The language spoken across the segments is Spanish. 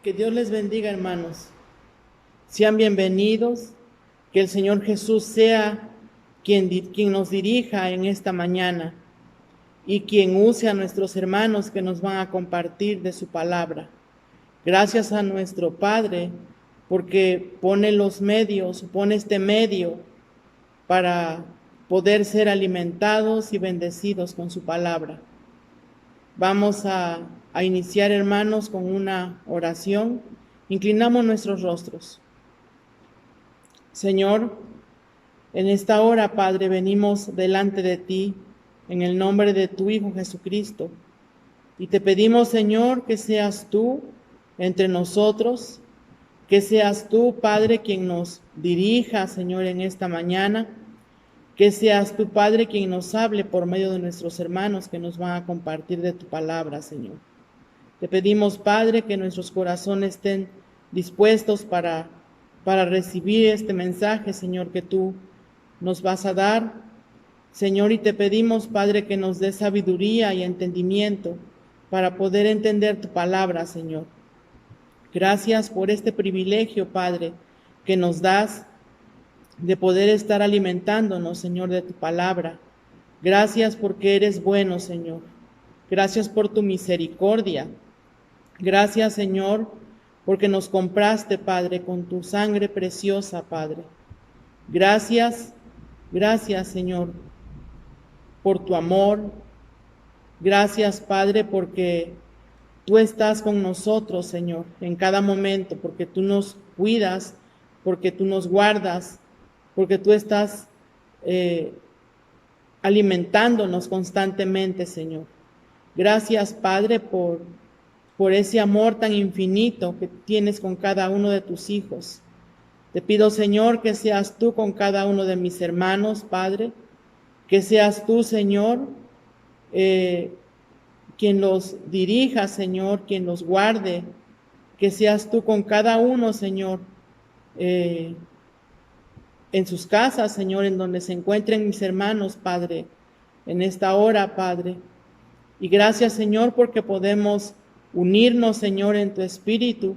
Que Dios les bendiga, hermanos. Sean bienvenidos. Que el Señor Jesús sea quien nos dirija en esta mañana y quien use a nuestros hermanos que nos van a compartir de su palabra. Gracias a nuestro Padre porque pone los medios, pone este medio para poder ser alimentados y bendecidos con su palabra. Vamos a iniciar, hermanos, con una oración. Inclinamos nuestros rostros. Señor, en esta hora, Padre, venimos delante de ti en el nombre de tu Hijo Jesucristo. Y te pedimos, Señor, que seas tú entre nosotros, que seas tú, Padre, quien nos dirija, Señor, en esta mañana, que seas tú, Padre, quien nos hable por medio de nuestros hermanos que nos van a compartir de tu palabra, Señor. Te pedimos, Padre, que nuestros corazones estén dispuestos para recibir este mensaje, Señor, que tú nos vas a dar, Señor, y te pedimos, Padre, que nos dé sabiduría y entendimiento para poder entender tu palabra, Señor. Gracias por este privilegio, Padre, que nos das de poder estar alimentándonos, Señor, de tu palabra. Gracias porque eres bueno, Señor. Gracias por tu misericordia. Gracias, Señor, porque nos compraste, Padre, con tu sangre preciosa, Padre. Gracias, Señor, por tu amor. Gracias, Padre, porque tú estás con nosotros, Señor, en cada momento, porque tú nos cuidas, porque tú nos guardas, porque tú estás alimentándonos constantemente, Señor. Gracias, Padre, por ese amor tan infinito que tienes con cada uno de tus hijos. Te pido, Señor, que seas tú con cada uno de mis hermanos, Padre, que seas tú, Señor, quien los dirija, Señor, quien los guarde, que seas tú con cada uno, Señor, en sus casas, Señor, en donde se encuentren mis hermanos, Padre, en esta hora, Padre. Y gracias, Señor, porque podemos unirnos, Señor, en tu espíritu,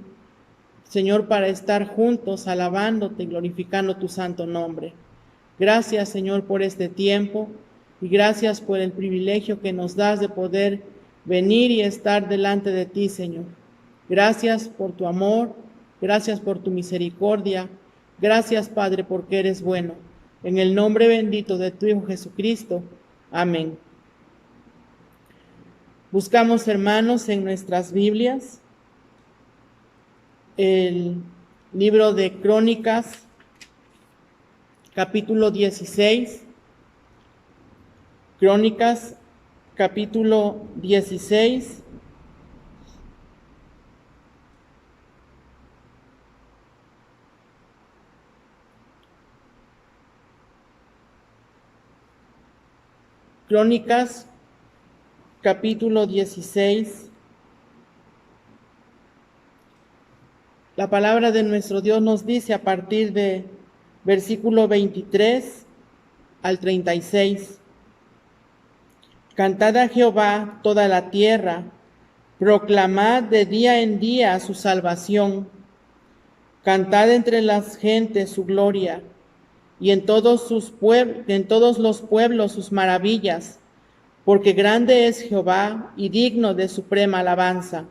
Señor, para estar juntos alabándote y glorificando tu santo nombre. Gracias, Señor, por este tiempo y gracias por el privilegio que nos das de poder venir y estar delante de ti, Señor. Gracias por tu amor, gracias por tu misericordia. Gracias, Padre, porque eres bueno. En el nombre bendito de tu Hijo Jesucristo. Amén. Buscamos, hermanos, en nuestras Biblias el libro de Crónicas, capítulo 16. Crónicas, capítulo 16. Crónicas, capítulo 16. La palabra de nuestro Dios nos dice a partir de versículo 23 al 36. Cantad a Jehová toda la tierra, proclamad de día en día su salvación. Cantad entre las gentes su gloria, y en todos los pueblos sus maravillas, porque grande es Jehová y digno de suprema alabanza,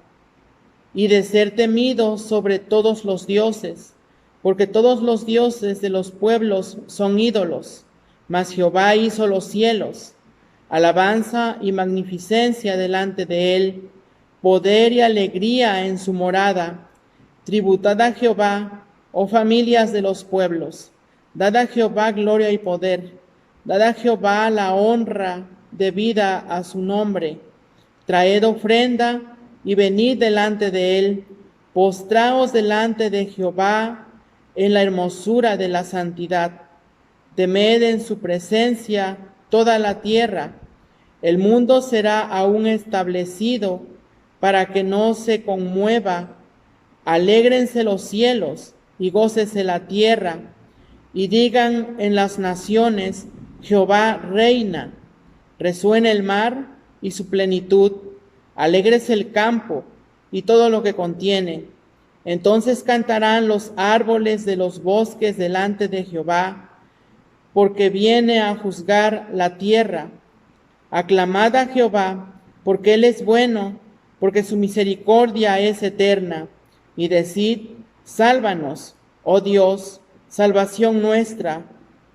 y de ser temido sobre todos los dioses, porque todos los dioses de los pueblos son ídolos, mas Jehová hizo los cielos. Alabanza y magnificencia delante de él, poder y alegría en su morada. Tributad a Jehová, oh familias de los pueblos. Dad a Jehová gloria y poder. Dad a Jehová la honra debida a su nombre. Traed ofrenda y venid delante de él. Postraos delante de Jehová en la hermosura de la santidad. Temed en su presencia toda la tierra. El mundo será aún establecido para que no se conmueva. Alégrense los cielos y gócese la tierra, y digan en las naciones, Jehová reina. Resuene el mar y su plenitud, alégrese el campo y todo lo que contiene. Entonces cantarán los árboles de los bosques delante de Jehová, porque viene a juzgar la tierra. Aclamad a Jehová, porque Él es bueno, porque su misericordia es eterna. Y decid, sálvanos, oh Dios, salvación nuestra,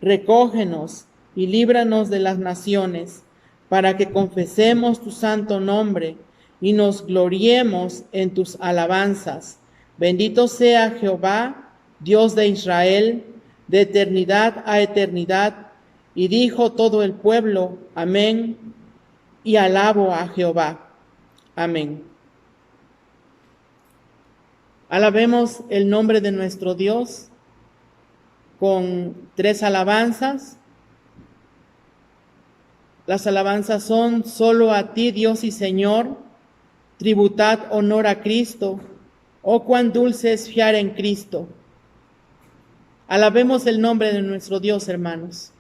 recógenos y líbranos de las naciones, para que confesemos tu santo nombre y nos gloriemos en tus alabanzas. Bendito sea Jehová, Dios de Israel, de eternidad a eternidad. Y dijo todo el pueblo, amén, y alabo a Jehová. Amén. Alabemos el nombre de nuestro Dios con 3 alabanzas. Las alabanzas son: solo a ti, Dios y Señor, tributad honor a Cristo, oh cuán dulce es fiar en Cristo. Alabemos el nombre de nuestro Dios, hermanos.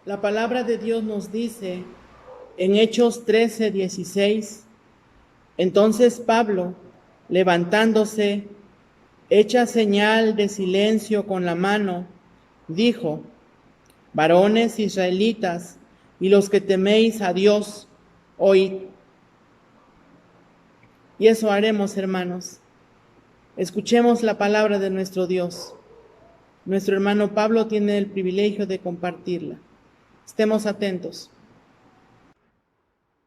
La palabra de Dios nos dice en Hechos 13:16, entonces Pablo, levantándose, hecha señal de silencio con la mano, dijo: varones israelitas y los que teméis a Dios, oíd. Y eso haremos, hermanos. Escuchemos la palabra de nuestro Dios. Nuestro hermano Pablo tiene el privilegio de compartirla. Estemos atentos.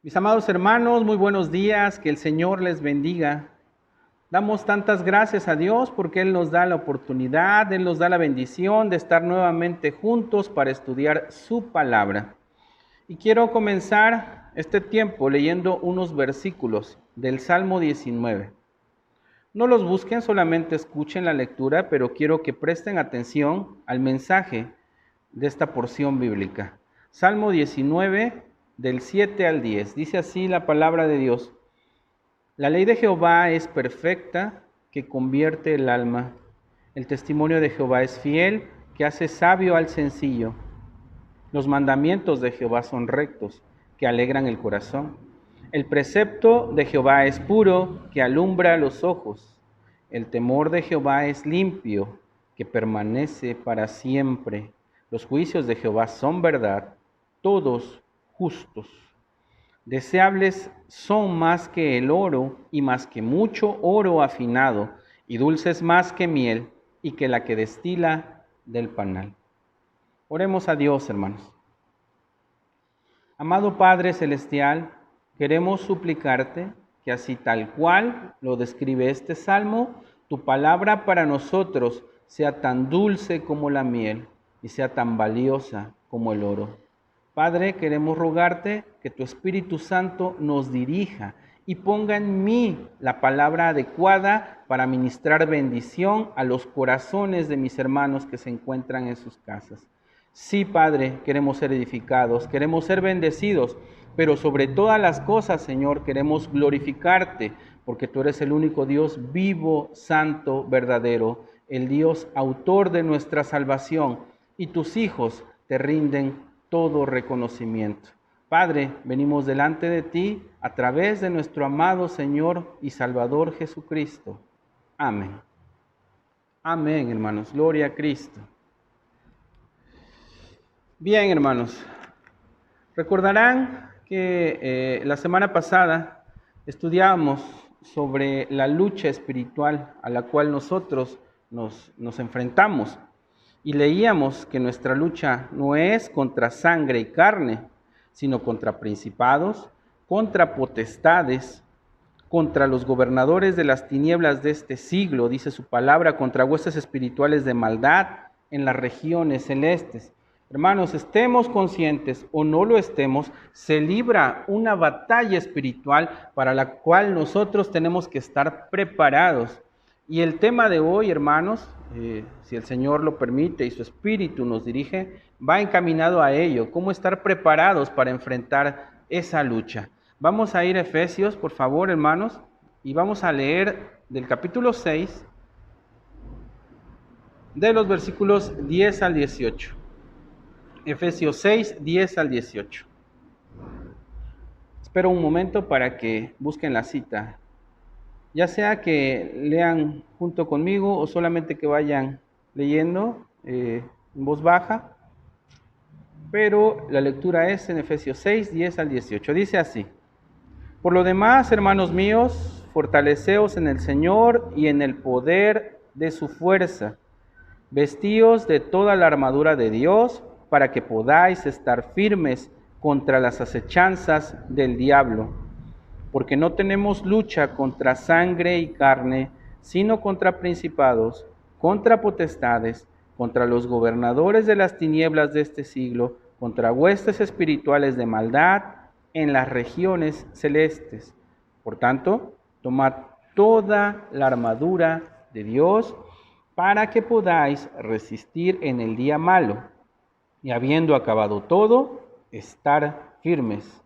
Mis amados hermanos, muy buenos días, que el Señor les bendiga. Damos tantas gracias a Dios porque Él nos da la oportunidad, Él nos da la bendición de estar nuevamente juntos para estudiar su palabra. Y quiero comenzar este tiempo leyendo unos versículos del Salmo 19. No los busquen, solamente escuchen la lectura, pero quiero que presten atención al mensaje de esta porción bíblica. Salmo 19, del 7 al 10. Dice así la palabra de Dios: la ley de Jehová es perfecta, que convierte el alma. El testimonio de Jehová es fiel, que hace sabio al sencillo. Los mandamientos de Jehová son rectos, que alegran el corazón. El precepto de Jehová es puro, que alumbra los ojos. El temor de Jehová es limpio, que permanece para siempre. Los juicios de Jehová son verdad, todos justos. Deseables son más que el oro y más que mucho oro afinado, y dulces más que miel y que la que destila del panal. Oremos a Dios, hermanos. Amado Padre Celestial, queremos suplicarte que así tal cual lo describe este salmo, tu palabra para nosotros sea tan dulce como la miel y sea tan valiosa como el oro. Padre, queremos rogarte que tu Espíritu Santo nos dirija y ponga en mí la palabra adecuada para ministrar bendición a los corazones de mis hermanos que se encuentran en sus casas. Sí, Padre, queremos ser edificados, queremos ser bendecidos, pero sobre todas las cosas, Señor, queremos glorificarte, porque tú eres el único Dios vivo, santo, verdadero, el Dios autor de nuestra salvación, y tus hijos te rinden todo reconocimiento. Padre, venimos delante de ti a través de nuestro amado Señor y Salvador Jesucristo. Amén. Amén, hermanos. Gloria a Cristo. Bien, hermanos. Recordarán que la semana pasada estudiábamos sobre la lucha espiritual a la cual nosotros nos enfrentamos. Y leíamos que nuestra lucha no es contra sangre y carne, sino contra principados, contra potestades, contra los gobernadores de las tinieblas de este siglo, dice su palabra, contra huestes espirituales de maldad en las regiones celestes. Hermanos, estemos conscientes o no lo estemos, se libra una batalla espiritual para la cual nosotros tenemos que estar preparados. Y el tema de hoy, hermanos, si el Señor lo permite y su Espíritu nos dirige, va encaminado a ello, cómo estar preparados para enfrentar esa lucha. Vamos a ir a Efesios, por favor, hermanos, y vamos a leer del capítulo 6, de los versículos 10 al 18. Efesios 6, 10 al 18. Espero un momento para que busquen la cita. Ya sea que lean junto conmigo o solamente que vayan leyendo en voz baja, pero la lectura es en Efesios 6, 10 al 18. Dice así: por lo demás, hermanos míos, fortaleceos en el Señor y en el poder de su fuerza. Vestíos de toda la armadura de Dios para que podáis estar firmes contra las acechanzas del diablo. Porque no tenemos lucha contra sangre y carne, sino contra principados, contra potestades, contra los gobernadores de las tinieblas de este siglo, contra huestes espirituales de maldad en las regiones celestes. Por tanto, tomad toda la armadura de Dios para que podáis resistir en el día malo, y habiendo acabado todo, estar firmes.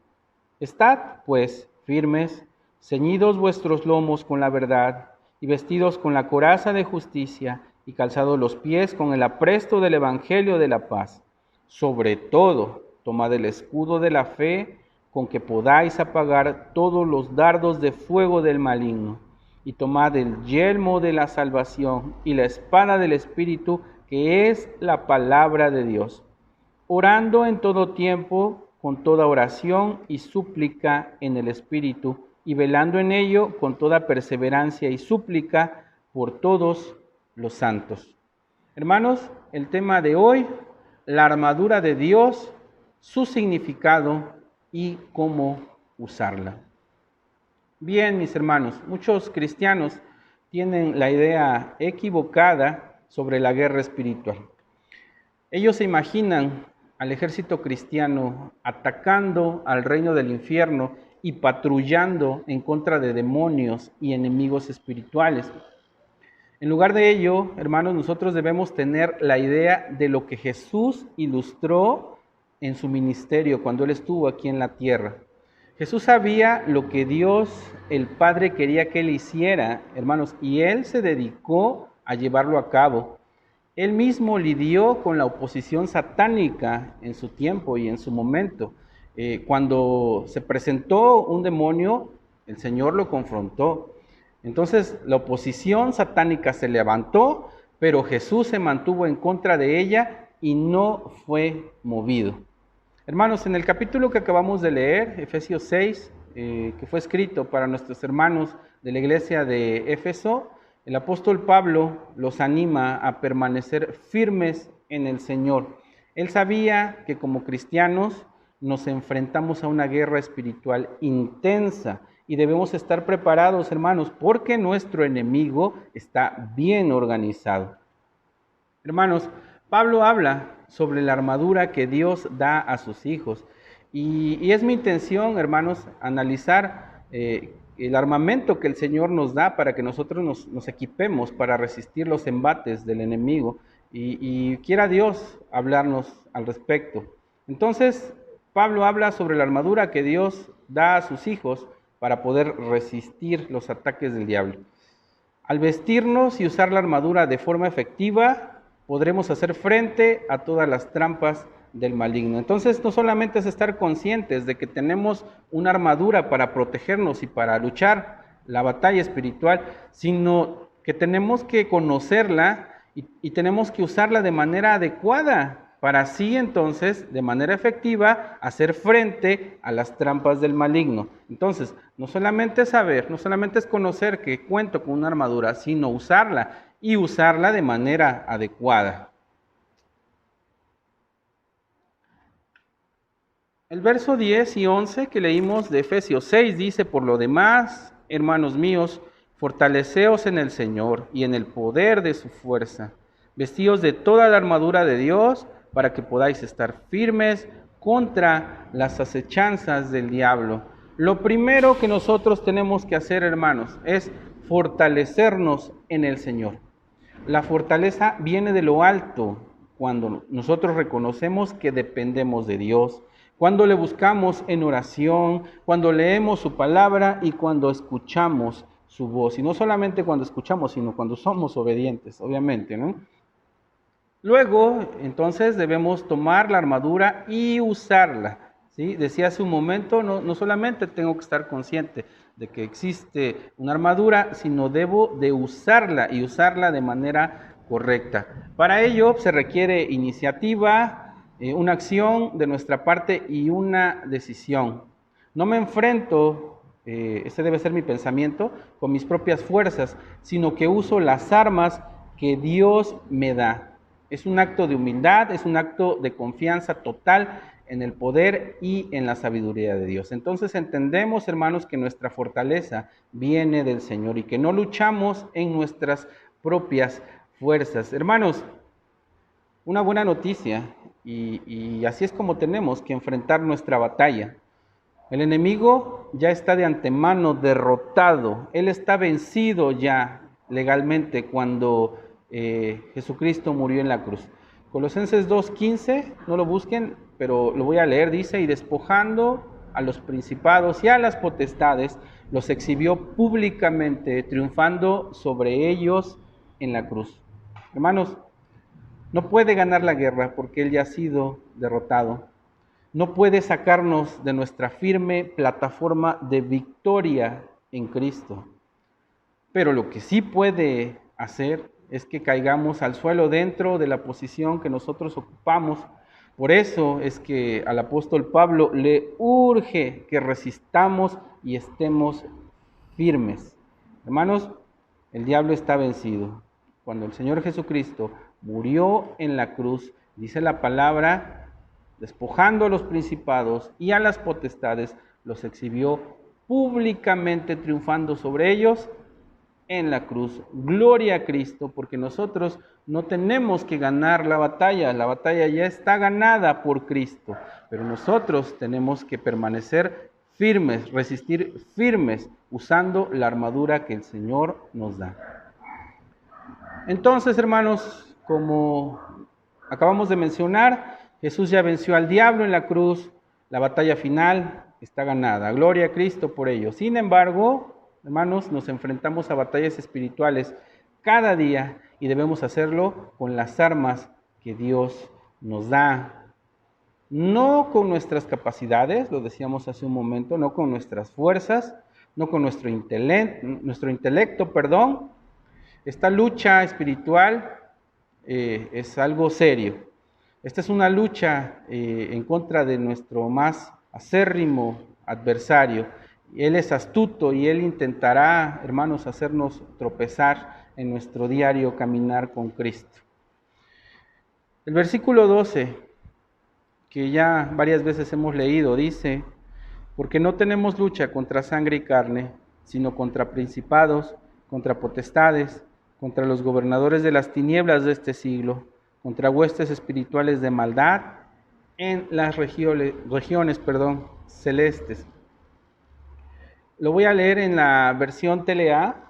Estad, pues, firmes, ceñidos vuestros lomos con la verdad, y vestidos con la coraza de justicia, y calzados los pies con el apresto del evangelio de la paz. Sobre todo, tomad el escudo de la fe, con que podáis apagar todos los dardos de fuego del maligno, y tomad el yelmo de la salvación y la espada del Espíritu, que es la palabra de Dios, orando en todo tiempo, con toda oración y súplica en el Espíritu, y velando en ello con toda perseverancia y súplica por todos los santos. Hermanos, el tema de hoy, la armadura de Dios, su significado y cómo usarla. Bien, mis hermanos, muchos cristianos tienen la idea equivocada sobre la guerra espiritual. Ellos se imaginan al ejército cristiano atacando al reino del infierno y patrullando en contra de demonios y enemigos espirituales. En lugar de ello, hermanos, nosotros debemos tener la idea de lo que Jesús ilustró en su ministerio cuando Él estuvo aquí en la tierra. Jesús sabía lo que Dios, el Padre, quería que Él hiciera, hermanos, y Él se dedicó a llevarlo a cabo. Él mismo lidió con la oposición satánica en su tiempo y en su momento. Cuando se presentó un demonio, el Señor lo confrontó. Entonces la oposición satánica se levantó, pero Jesús se mantuvo en contra de ella y no fue movido. Hermanos, en el capítulo que acabamos de leer, Efesios 6, que fue escrito para nuestros hermanos de la iglesia de Éfeso, el apóstol Pablo los anima a permanecer firmes en el Señor. Él sabía que como cristianos nos enfrentamos a una guerra espiritual intensa y debemos estar preparados, hermanos, porque nuestro enemigo está bien organizado. Hermanos, Pablo habla sobre la armadura que Dios da a sus hijos y es mi intención, hermanos, analizar el armamento que el Señor nos da para que nosotros nos equipemos para resistir los embates del enemigo y quiera Dios hablarnos al respecto. Entonces, Pablo habla sobre la armadura que Dios da a sus hijos para poder resistir los ataques del diablo. Al vestirnos y usar la armadura de forma efectiva, podremos hacer frente a todas las trampas del maligno. Entonces, no solamente es estar conscientes de que tenemos una armadura para protegernos y para luchar la batalla espiritual, sino que tenemos que conocerla y tenemos que usarla de manera adecuada para así entonces, de manera efectiva, hacer frente a las trampas del maligno. Entonces, no solamente es saber, no solamente es conocer que cuento con una armadura, sino usarla y usarla de manera adecuada. El verso 10 y 11 que leímos de Efesios 6 dice: por lo demás, hermanos míos, fortaleceos en el Señor y en el poder de su fuerza, vestíos de toda la armadura de Dios, para que podáis estar firmes contra las acechanzas del diablo. Lo primero que nosotros tenemos que hacer, hermanos, es fortalecernos en el Señor. La fortaleza viene de lo alto, cuando nosotros reconocemos que dependemos de Dios, cuando le buscamos en oración, cuando leemos su palabra y cuando escuchamos su voz. Y no solamente cuando escuchamos, sino cuando somos obedientes, obviamente, ¿no? Luego, entonces, debemos tomar la armadura y usarla, ¿sí? Decía hace un momento, no solamente tengo que estar consciente de que existe una armadura, sino debo de usarla y usarla de manera correcta. Para ello se requiere iniciativa, una acción de nuestra parte y una decisión. No me enfrento, ese debe ser mi pensamiento, con mis propias fuerzas, sino que uso las armas que Dios me da. Es un acto de humildad, es un acto de confianza total en el poder y en la sabiduría de Dios. Entonces entendemos, hermanos, que nuestra fortaleza viene del Señor y que no luchamos en nuestras propias fuerzas. Hermanos, una buena noticia, y así es como tenemos que enfrentar nuestra batalla. El enemigo ya está de antemano derrotado, él está vencido ya legalmente cuando Jesucristo murió en la cruz. Colosenses 2:15, no lo busquen, pero lo voy a leer, dice: y despojando a los principados y a las potestades, los exhibió públicamente, triunfando sobre ellos en la cruz. Hermanos, no puede ganar la guerra porque él ya ha sido derrotado. no puede sacarnos de nuestra firme plataforma de victoria en Cristo. Pero lo que sí puede hacer es que caigamos al suelo dentro de la posición que nosotros ocupamos. Por eso es que al apóstol Pablo le urge que resistamos y estemos firmes. Hermanos, el diablo está vencido. Cuando el Señor Jesucristo murió en la cruz, dice la palabra, despojando a los principados y a las potestades, los exhibió públicamente, triunfando sobre ellos en la cruz. Gloria a Cristo, porque nosotros no tenemos que ganar la batalla ya está ganada por Cristo, pero nosotros tenemos que permanecer firmes, resistir firmes, usando la armadura que el Señor nos da. Entonces, hermanos, como acabamos de mencionar, Jesús ya venció al diablo en la cruz, la batalla final está ganada. Gloria a Cristo por ello. Sin embargo, hermanos, nos enfrentamos a batallas espirituales cada día y debemos hacerlo con las armas que Dios nos da. No con nuestras capacidades, lo decíamos hace un momento, no con nuestras fuerzas, no con nuestro intelecto. Esta lucha espiritual es algo serio. Esta es una lucha en contra de nuestro más acérrimo adversario. Él es astuto y Él intentará, hermanos, hacernos tropezar en nuestro diario caminar con Cristo. El versículo 12, que ya varias veces hemos leído, dice, porque no tenemos lucha contra sangre y carne, sino contra principados, contra potestades, contra los gobernadores de las tinieblas de este siglo, contra huestes espirituales de maldad en las regiones celestes. Lo voy a leer en la versión TLA,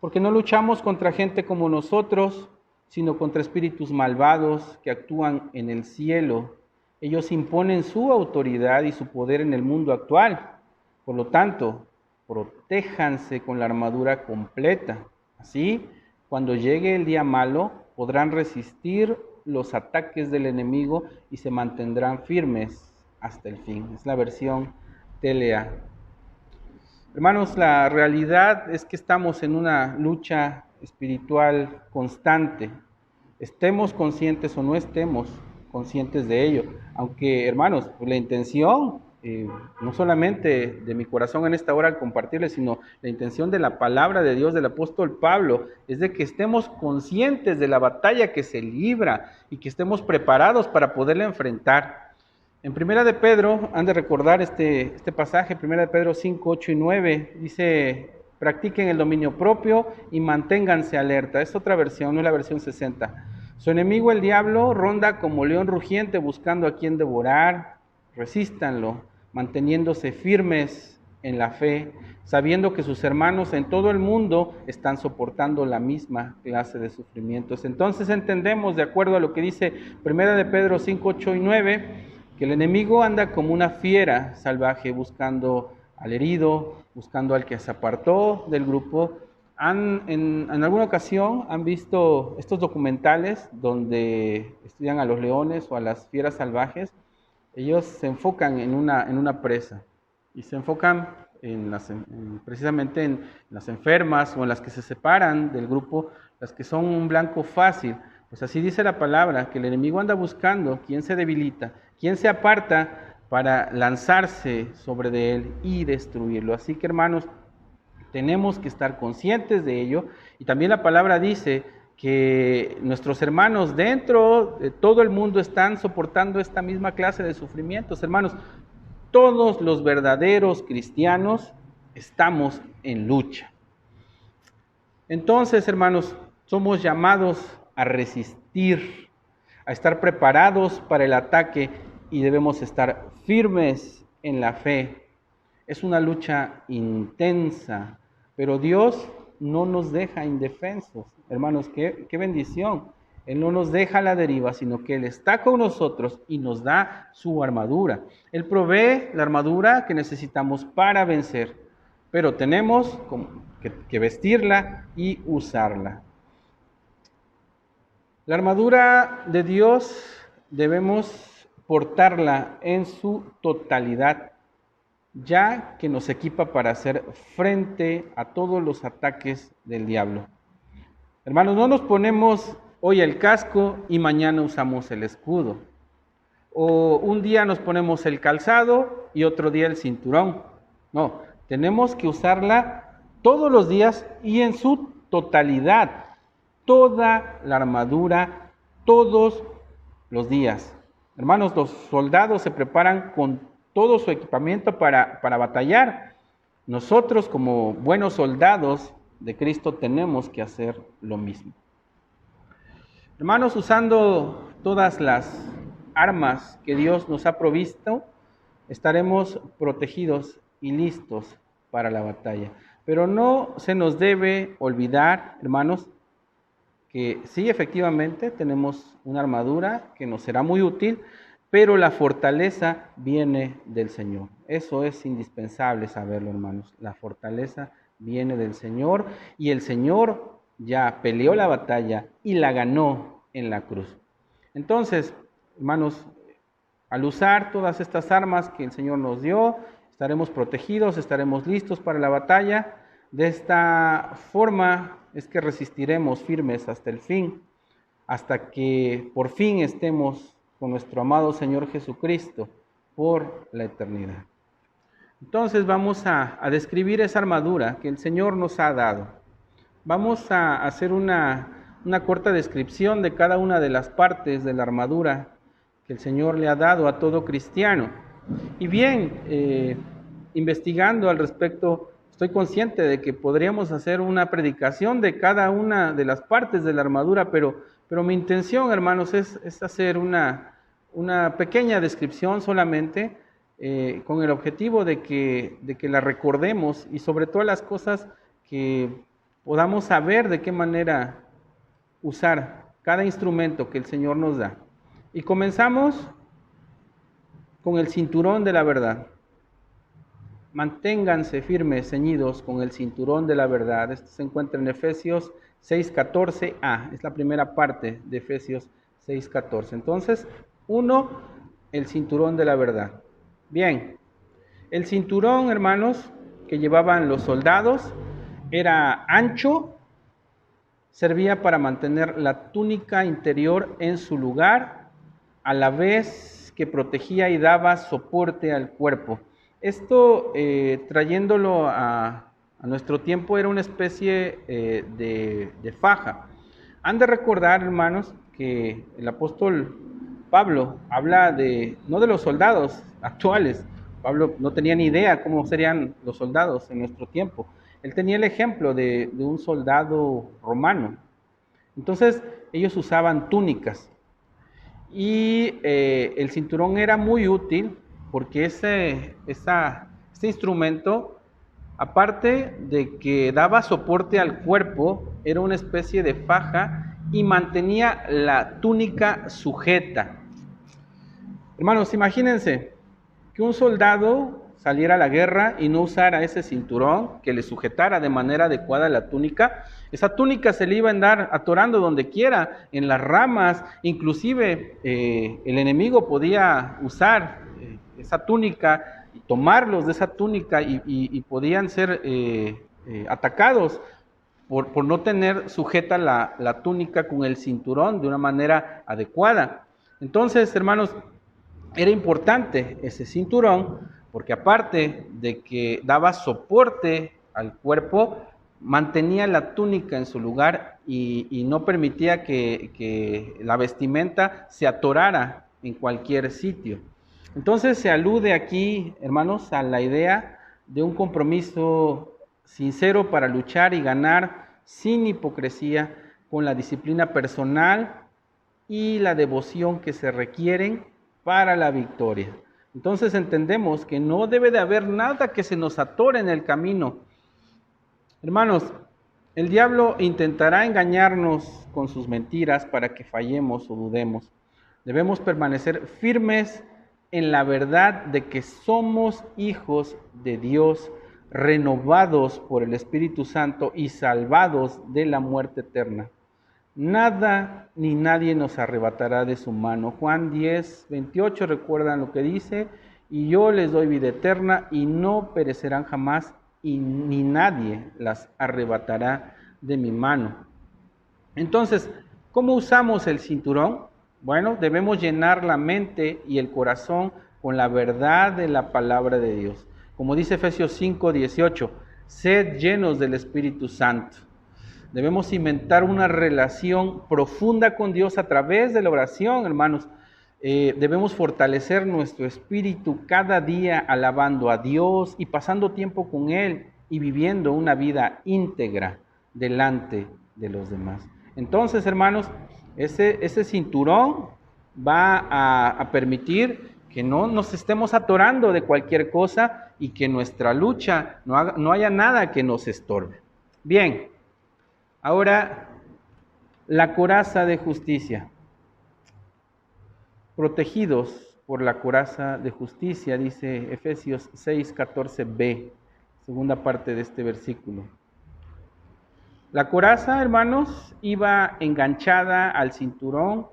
porque no luchamos contra gente como nosotros, sino contra espíritus malvados que actúan en el cielo. Ellos imponen su autoridad y su poder en el mundo actual. Por lo tanto, protéjanse con la armadura completa. Así, cuando llegue el día malo, podrán resistir los ataques del enemigo y se mantendrán firmes hasta el fin. Es la versión TLA. Hermanos, la realidad es que estamos en una lucha espiritual constante. Estemos conscientes o no estemos conscientes de ello. Aunque, hermanos, la intención, no solamente de mi corazón en esta hora al compartirles, sino la intención de la palabra de Dios del apóstol Pablo, es de que estemos conscientes de la batalla que se libra y que estemos preparados para poderla enfrentar. En Primera de Pedro, han de recordar este pasaje, Primera de Pedro 5, 8 y 9, dice, practiquen el dominio propio y manténganse alerta. Es otra versión, no es la versión 60. Su enemigo el diablo ronda como león rugiente buscando a quien devorar. Resístanlo, manteniéndose firmes en la fe, sabiendo que sus hermanos en todo el mundo están soportando la misma clase de sufrimientos. Entonces entendemos, de acuerdo a lo que dice Primera de Pedro 5, 8 y 9, que el enemigo anda como una fiera salvaje buscando al herido, buscando al que se apartó del grupo. En alguna ocasión han visto estos documentales donde estudian a los leones o a las fieras salvajes. Ellos se enfocan en una presa y se enfocan precisamente en las enfermas o en las que se separan del grupo, las que son un blanco fácil. Pues así dice la palabra, que el enemigo anda buscando quién se debilita, quién se aparta para lanzarse sobre de él y destruirlo. Así que, hermanos, tenemos que estar conscientes de ello. Y también la palabra dice que nuestros hermanos dentro de todo el mundo están soportando esta misma clase de sufrimientos. Hermanos, todos los verdaderos cristianos estamos en lucha. Entonces, hermanos, somos llamados a resistir, a estar preparados para el ataque y debemos estar firmes en la fe. Es una lucha intensa, pero Dios no nos deja indefensos. Hermanos, qué bendición. Él no nos deja a la deriva, sino que Él está con nosotros y nos da su armadura. Él provee la armadura que necesitamos para vencer, pero tenemos que vestirla y usarla. La armadura de Dios debemos portarla en su totalidad, ya que nos equipa para hacer frente a todos los ataques del diablo. Hermanos, no nos ponemos hoy el casco y mañana usamos el escudo. O un día nos ponemos el calzado y otro día el cinturón. No, tenemos que usarla todos los días y en su totalidad. Toda la armadura, todos los días. Hermanos, los soldados se preparan con todo su equipamiento para batallar. Nosotros, como buenos soldados de Cristo, tenemos que hacer lo mismo. Hermanos, usando todas las armas que Dios nos ha provisto, estaremos protegidos y listos para la batalla. Pero no se nos debe olvidar, hermanos, que sí, efectivamente, tenemos una armadura que nos será muy útil, pero la fortaleza viene del Señor. Eso es indispensable saberlo, hermanos. La fortaleza viene del Señor y el Señor ya peleó la batalla y la ganó en la cruz. Entonces, hermanos, al usar todas estas armas que el Señor nos dio, estaremos protegidos, estaremos listos para la batalla. De esta forma es que resistiremos firmes hasta el fin, hasta que por fin estemos con nuestro amado Señor Jesucristo por la eternidad. Entonces vamos a describir esa armadura que el Señor nos ha dado. Vamos a hacer una corta descripción de cada una de las partes de la armadura que el Señor le ha dado a todo cristiano. Y bien, investigando al respecto, estoy consciente de que podríamos hacer una predicación de cada una de las partes de la armadura, pero mi intención, hermanos, es hacer una pequeña descripción solamente, con el objetivo de que la recordemos y sobre todas las cosas que podamos saber de qué manera usar cada instrumento que el Señor nos da. Y comenzamos con el cinturón de la verdad. Manténganse firmes, ceñidos con el cinturón de la verdad. Esto se encuentra en Efesios 6:14a. Es la primera parte de Efesios 6:14. Entonces, 1, el cinturón de la verdad. Bien, el cinturón, hermanos, que llevaban los soldados era ancho, servía para mantener la túnica interior en su lugar, a la vez que protegía y daba soporte al cuerpo. Esto, trayéndolo a nuestro tiempo, era una especie de faja. Han de recordar, hermanos, que el apóstol Pablo habla no de los soldados actuales. Pablo no tenía ni idea cómo serían los soldados en nuestro tiempo. Él tenía el ejemplo de un soldado romano. Entonces, ellos usaban túnicas. Y el cinturón era muy útil porque este instrumento, aparte de que daba soporte al cuerpo, era una especie de faja y mantenía la túnica sujeta. Hermanos, imagínense que un soldado saliera a la guerra y no usara ese cinturón que le sujetara de manera adecuada la túnica. Esa túnica se le iba a andar atorando donde quiera, en las ramas. Inclusive el enemigo podía usar esa túnica y tomarlos de esa túnica y podían ser atacados por no tener sujeta la túnica con el cinturón de una manera adecuada. Entonces, hermanos, era importante ese cinturón porque aparte de que daba soporte al cuerpo, mantenía la túnica en su lugar y no permitía que la vestimenta se atorara en cualquier sitio. Entonces se alude aquí, hermanos, a la idea de un compromiso sincero para luchar y ganar sin hipocresía, con la disciplina personal y la devoción que se requieren para la victoria. Entonces entendemos que no debe de haber nada que se nos atore en el camino. Hermanos, el diablo intentará engañarnos con sus mentiras para que fallemos o dudemos. Debemos permanecer firmes en la verdad de que somos hijos de Dios, renovados por el Espíritu Santo y salvados de la muerte eterna. nada ni nadie nos arrebatará de su mano. Juan 10:28, recuerdan lo que dice, y yo les doy vida eterna y no perecerán jamás, y ni nadie las arrebatará de mi mano. Entonces, ¿cómo usamos el cinturón? Bueno, debemos llenar la mente y el corazón con la verdad de la palabra de Dios. Como dice Efesios 5:18, sed llenos del Espíritu Santo. Debemos cimentar una relación profunda con Dios a través de la oración, hermanos. Debemos fortalecer nuestro espíritu cada día alabando a Dios y pasando tiempo con Él y viviendo una vida íntegra delante de los demás. Entonces, hermanos, ese cinturón va a permitir que no nos estemos atorando de cualquier cosa y que nuestra lucha no haya nada que nos estorbe. Bien, ahora la coraza de justicia. Protegidos por la coraza de justicia, dice Efesios 6:14b, segunda parte de este versículo. La coraza, hermanos, iba enganchada al cinturón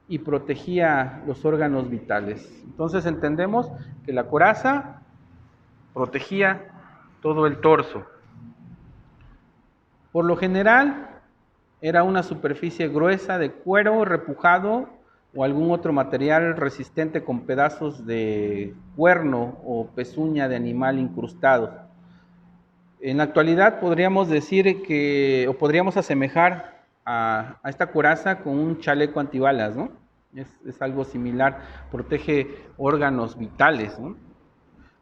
y protegía los órganos vitales. Entonces entendemos que la coraza protegía todo el torso. Por lo general, era una superficie gruesa de cuero repujado o algún otro material resistente con pedazos de cuerno o pezuña de animal incrustados. En la actualidad podríamos decir o podríamos asemejar a esta coraza con un chaleco antibalas, ¿no? Es algo similar, protege órganos vitales, ¿no?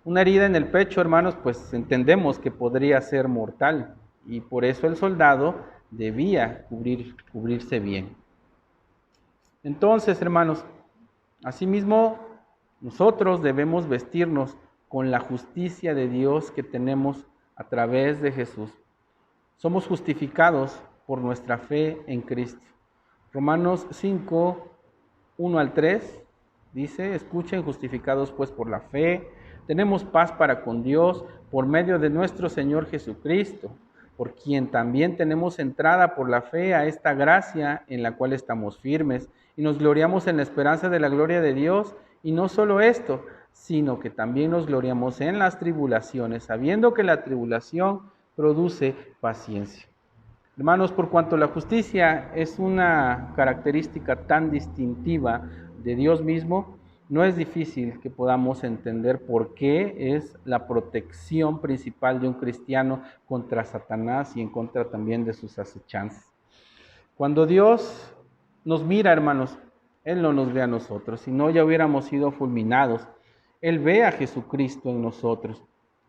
Una herida en el pecho, hermanos, pues entendemos que podría ser mortal y por eso el soldado debía cubrirse bien. Entonces, hermanos, asimismo, nosotros debemos vestirnos con la justicia de Dios que tenemos a través de Jesús. Somos justificados por nuestra fe en Cristo. Romanos 5:1-3 dice, escuchen, justificados pues por la fe, tenemos paz para con Dios por medio de nuestro Señor Jesucristo, por quien también tenemos entrada por la fe a esta gracia en la cual estamos firmes y nos gloriamos en la esperanza de la gloria de Dios. Y no solo esto, sino que también nos gloriamos en las tribulaciones, sabiendo que la tribulación produce paciencia. Hermanos, por cuanto la justicia es una característica tan distintiva de Dios mismo, no es difícil que podamos entender por qué es la protección principal de un cristiano contra Satanás y en contra también de sus acechanzas. Cuando Dios nos mira, hermanos, Él no nos ve a nosotros, si no ya hubiéramos sido fulminados. Él ve a Jesucristo en nosotros.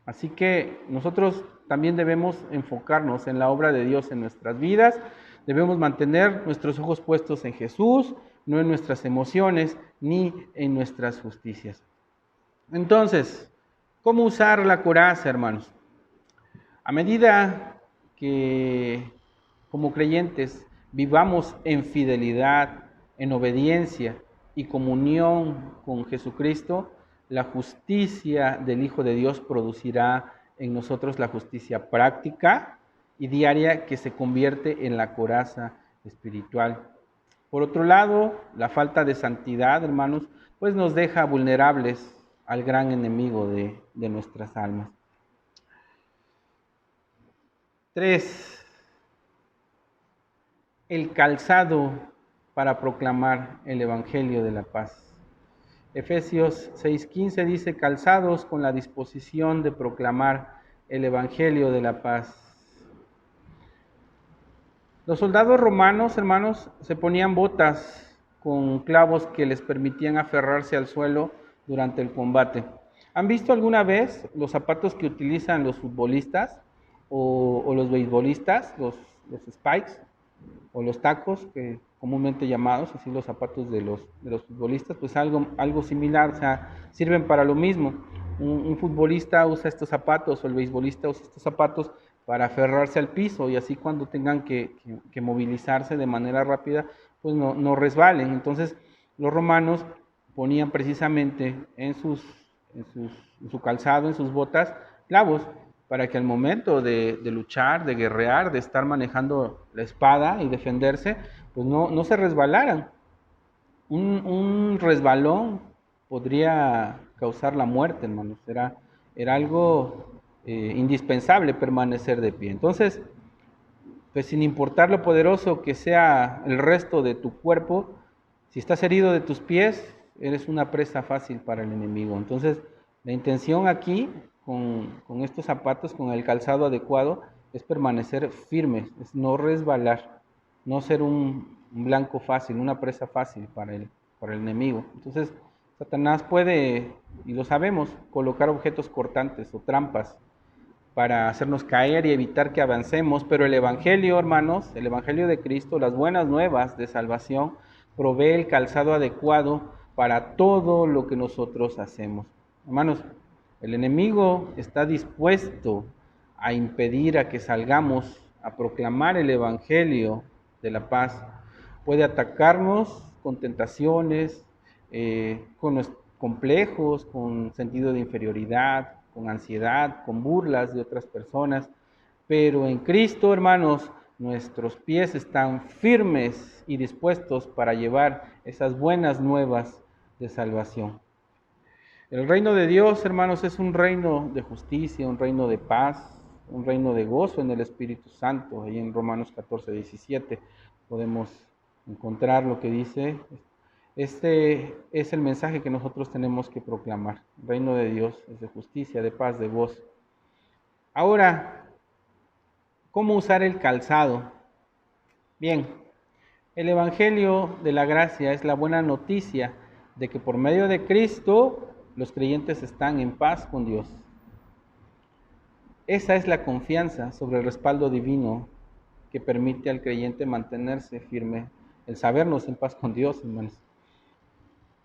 Así que nosotros también debemos enfocarnos en la obra de Dios en nuestras vidas. Debemos mantener nuestros ojos puestos en Jesús, no en nuestras emociones ni en nuestras justicias. Entonces, ¿cómo usar la coraza, hermanos? A medida que como creyentes vivamos en fidelidad, en obediencia y comunión con Jesucristo, la justicia del Hijo de Dios producirá en nosotros la justicia práctica y diaria que se convierte en la coraza espiritual. Por otro lado, la falta de santidad, hermanos, pues nos deja vulnerables al gran enemigo de nuestras almas. 3. El calzado para proclamar el Evangelio de la paz. Efesios 6:15 dice, calzados con la disposición de proclamar el Evangelio de la paz. Los soldados romanos, hermanos, se ponían botas con clavos que les permitían aferrarse al suelo durante el combate. ¿Han visto alguna vez los zapatos que utilizan los futbolistas o los beisbolistas, los spikes o los tacos, que comúnmente llamados así los zapatos de los futbolistas? Pues algo similar, o sea, sirven para lo mismo. Un futbolista usa estos zapatos o el beisbolista usa estos zapatos para aferrarse al piso y así cuando tengan que movilizarse de manera rápida, pues no resbalen. Entonces los romanos ponían precisamente en su calzado, en sus botas, clavos para que al momento de luchar, de guerrear, de estar manejando la espada y defenderse, pues no se resbalaran. Un resbalón podría causar la muerte, hermanos. Era algo indispensable permanecer de pie. Entonces, pues sin importar lo poderoso que sea el resto de tu cuerpo, si estás herido de tus pies, eres una presa fácil para el enemigo. Entonces, la intención aquí, con estos zapatos, con el calzado adecuado, es permanecer firmes, es no resbalar, no ser un blanco fácil, una presa fácil para el enemigo. Entonces, Satanás puede, y lo sabemos, colocar objetos cortantes o trampas para hacernos caer y evitar que avancemos, pero el Evangelio, hermanos, el Evangelio de Cristo, las buenas nuevas de salvación, provee el calzado adecuado para todo lo que nosotros hacemos. Hermanos, el enemigo está dispuesto a impedir a que salgamos a proclamar el Evangelio de la paz. Puede atacarnos con tentaciones, con los complejos, con sentido de inferioridad, con ansiedad, con burlas de otras personas, pero en Cristo, hermanos, nuestros pies están firmes y dispuestos para llevar esas buenas nuevas de salvación. El reino de Dios, hermanos, es un reino de justicia, un reino de paz, un reino de gozo en el Espíritu Santo. Ahí en Romanos 14, 17 podemos encontrar lo que dice. Este es el mensaje que nosotros tenemos que proclamar. El reino de Dios es de justicia, de paz, de gozo. Ahora, ¿cómo usar el calzado? Bien, el Evangelio de la Gracia es la buena noticia de que por medio de Cristo los creyentes están en paz con Dios. Esa es la confianza sobre el respaldo divino que permite al creyente mantenerse firme, el sabernos en paz con Dios, hermanos.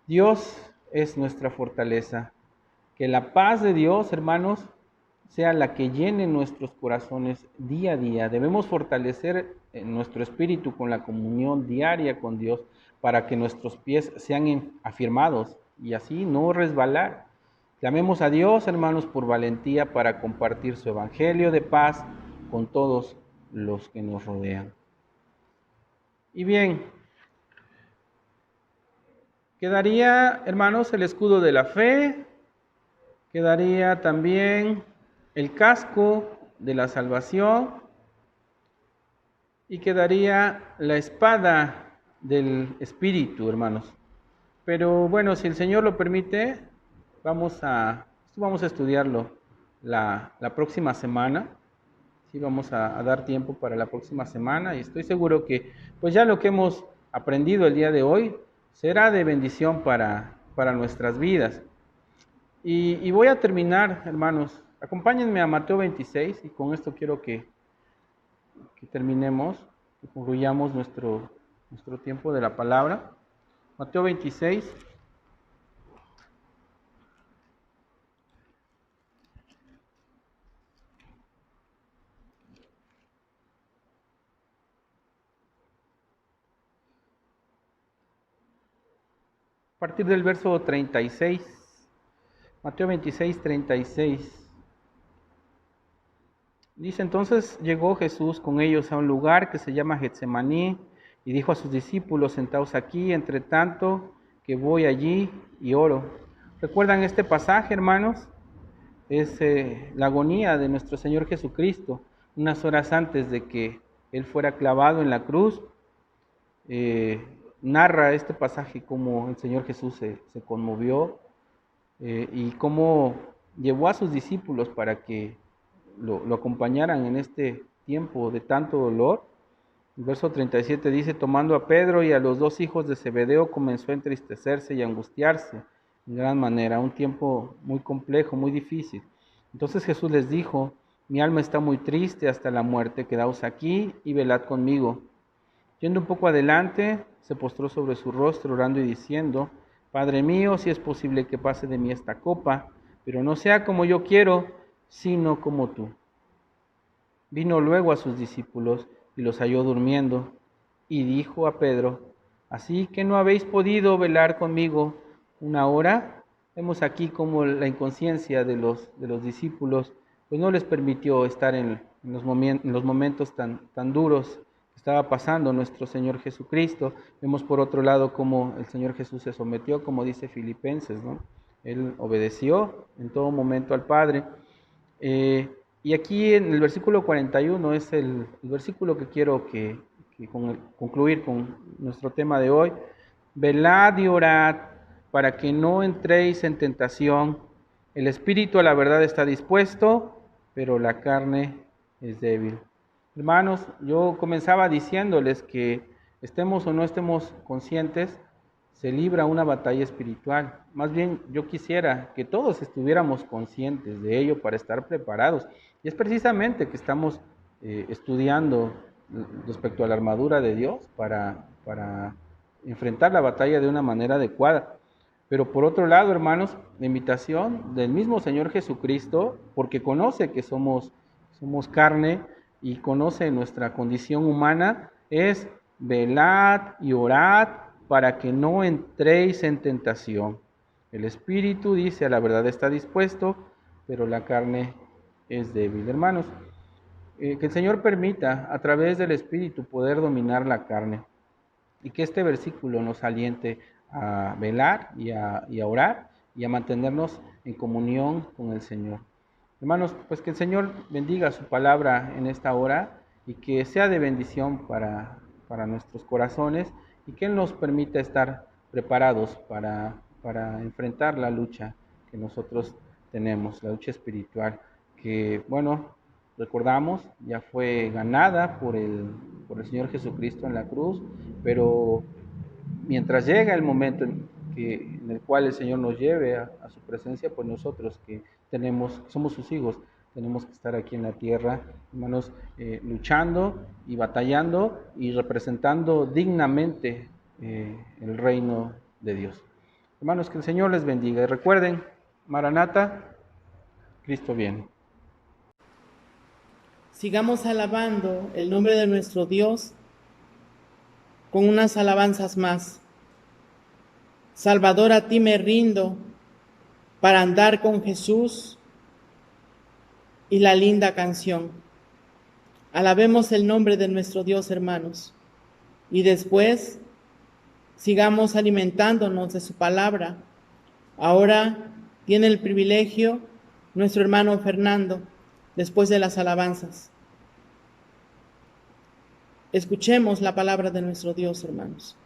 Dios es nuestra fortaleza. Que la paz de Dios, hermanos, sea la que llene nuestros corazones día a día. Debemos fortalecer nuestro espíritu con la comunión diaria con Dios para que nuestros pies sean afirmados y así no resbalar. Clamemos a Dios, hermanos, por valentía para compartir su evangelio de paz con todos los que nos rodean. Y bien, quedaría, hermanos, el escudo de la fe, quedaría también el casco de la salvación y quedaría la espada del Espíritu, hermanos. Pero bueno, si el Señor lo permite, vamos a estudiarlo la próxima semana. Sí, vamos a dar tiempo para la próxima semana y estoy seguro que pues ya lo que hemos aprendido el día de hoy será de bendición para nuestras vidas. Y voy a terminar, hermanos. Acompáñenme a Mateo 26 y con esto quiero que terminemos, que concluyamos nuestro tiempo de la palabra. Mateo 26. A partir del verso 36. Mateo 26, 36. Dice: entonces llegó Jesús con ellos a un lugar que se llama Getsemaní y dijo a sus discípulos: sentaos aquí, entre tanto que voy allí y oro. ¿Recuerdan este pasaje, hermanos? Es la agonía de nuestro Señor Jesucristo, unas horas antes de que Él fuera clavado en la cruz. Narra este pasaje cómo el Señor Jesús se conmovió y cómo llevó a sus discípulos para que lo acompañaran en este tiempo de tanto dolor. El verso 37 dice: tomando a Pedro y a los dos hijos de Zebedeo, comenzó a entristecerse y a angustiarse en gran manera, un tiempo muy complejo, muy difícil. Entonces Jesús les dijo: mi alma está muy triste hasta la muerte, quedaos aquí y velad conmigo. Yendo un poco adelante, se postró sobre su rostro, orando y diciendo: Padre mío, si es posible que pase de mí esta copa, pero no sea como yo quiero, sino como tú. Vino luego a sus discípulos y los halló durmiendo, y dijo a Pedro: ¿así que no habéis podido velar conmigo una hora? Vemos aquí como la inconsciencia de los discípulos pues no les permitió estar en los momentos tan duros que estaba pasando nuestro Señor Jesucristo. Vemos por otro lado cómo el Señor Jesús se sometió, como dice Filipenses, ¿no? Él obedeció en todo momento al Padre. Y aquí en el versículo 41 es el versículo que quiero concluir con nuestro tema de hoy. Velad y orad para que no entréis en tentación. El espíritu a la verdad está dispuesto, pero la carne es débil. Hermanos, yo comenzaba diciéndoles que estemos o no estemos conscientes, se libra una batalla espiritual. Más bien, yo quisiera que todos estuviéramos conscientes de ello para estar preparados. Y es precisamente que estamos estudiando respecto a la armadura de Dios para enfrentar la batalla de una manera adecuada. Pero por otro lado, hermanos, la invitación del mismo Señor Jesucristo, porque conoce que somos carne y conoce nuestra condición humana, es velad y orad para que no entréis en tentación. El espíritu, dice, a la verdad está dispuesto, pero la carne es débil. Hermanos, que el Señor permita a través del espíritu poder dominar la carne y que este versículo nos aliente a velar y a orar y a mantenernos en comunión con el Señor. Hermanos, pues que el Señor bendiga su palabra en esta hora y que sea de bendición para nuestros corazones y que Él nos permita estar preparados para enfrentar la lucha que nosotros tenemos, la lucha espiritual, que, bueno, recordamos, ya fue ganada por el Señor Jesucristo en la cruz, pero mientras llega el momento en el cual el Señor nos lleve a su presencia, pues nosotros que somos sus hijos, tenemos que estar aquí en la tierra, hermanos, luchando y batallando y representando dignamente el reino de Dios. Hermanos, que el Señor les bendiga. Y recuerden, Maranata, Cristo viene. Sigamos alabando el nombre de nuestro Dios con unas alabanzas más. Salvador, a ti me rindo para andar con Jesús y la linda canción. Alabemos el nombre de nuestro Dios, hermanos, y después sigamos alimentándonos de su palabra. Ahora tiene el privilegio nuestro hermano Fernando, después de las alabanzas. Escuchemos la palabra de nuestro Dios, hermanos.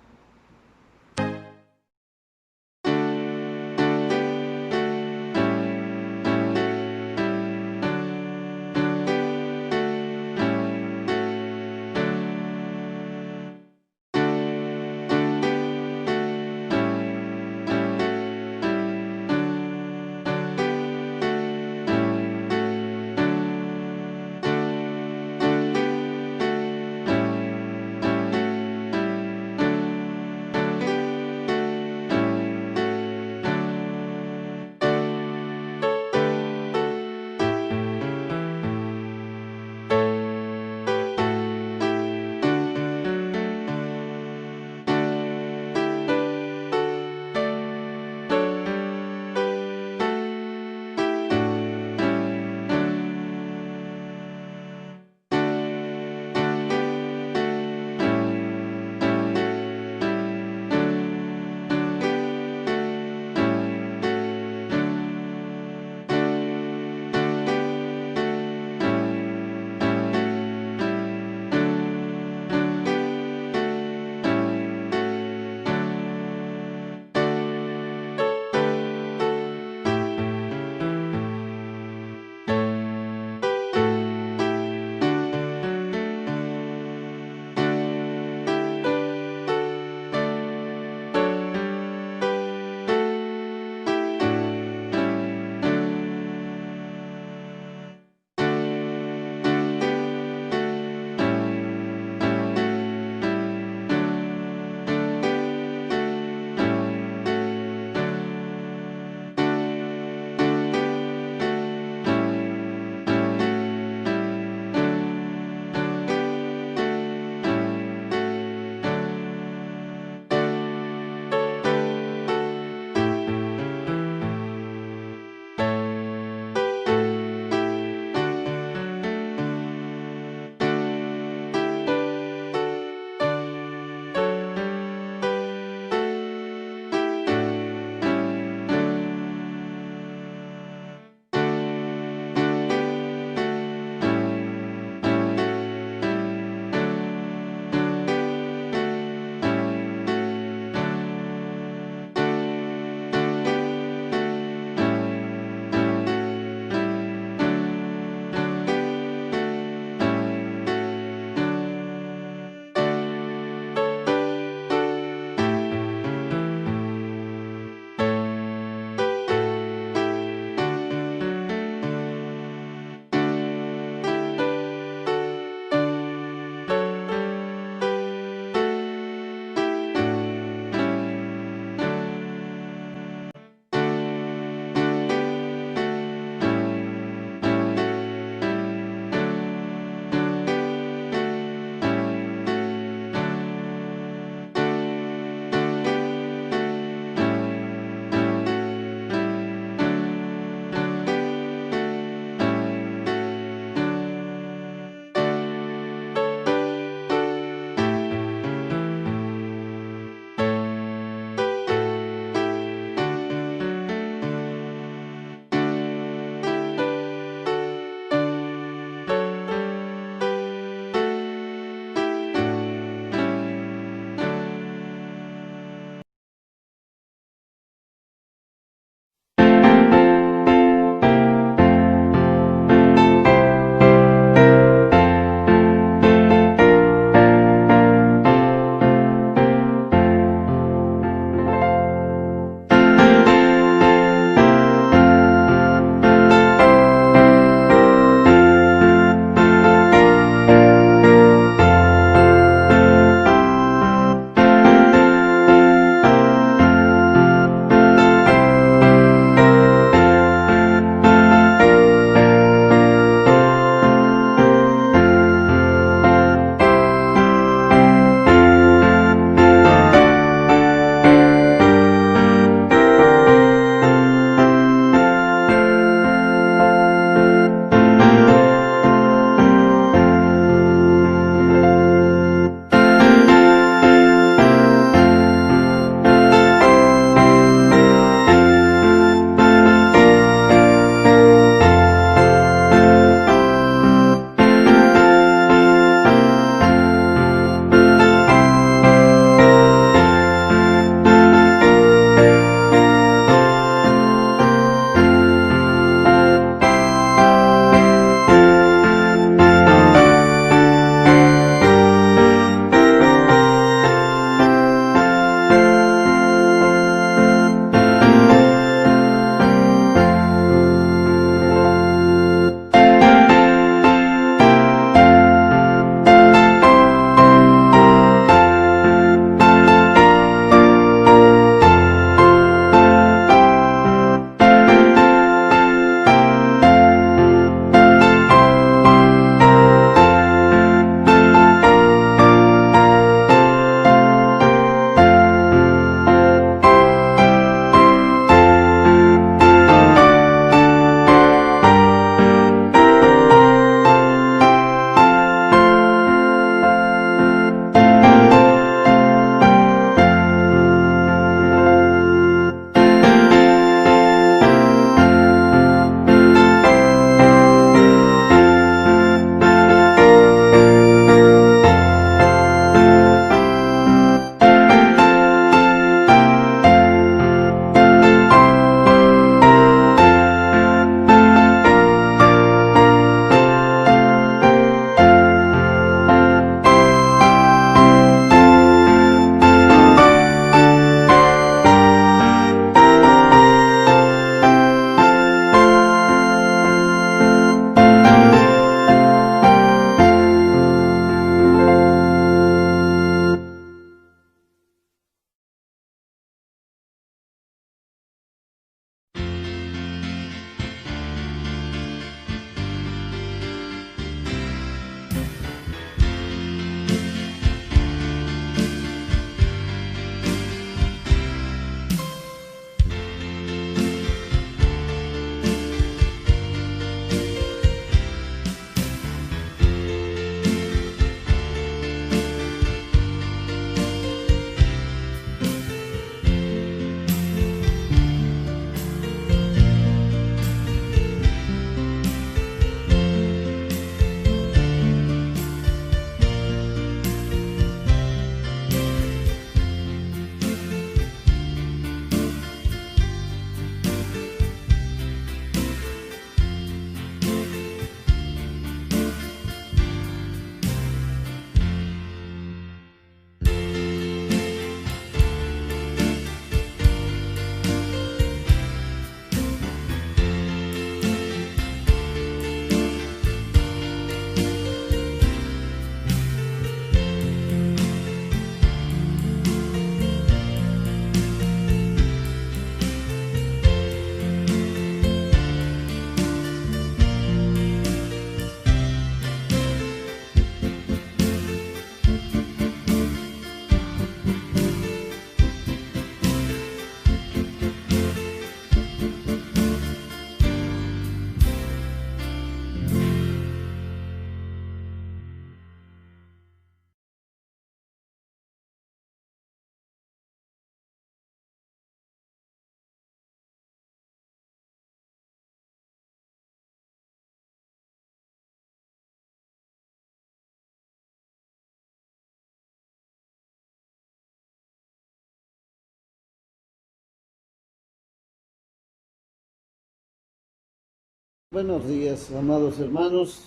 Buenos días, amados hermanos.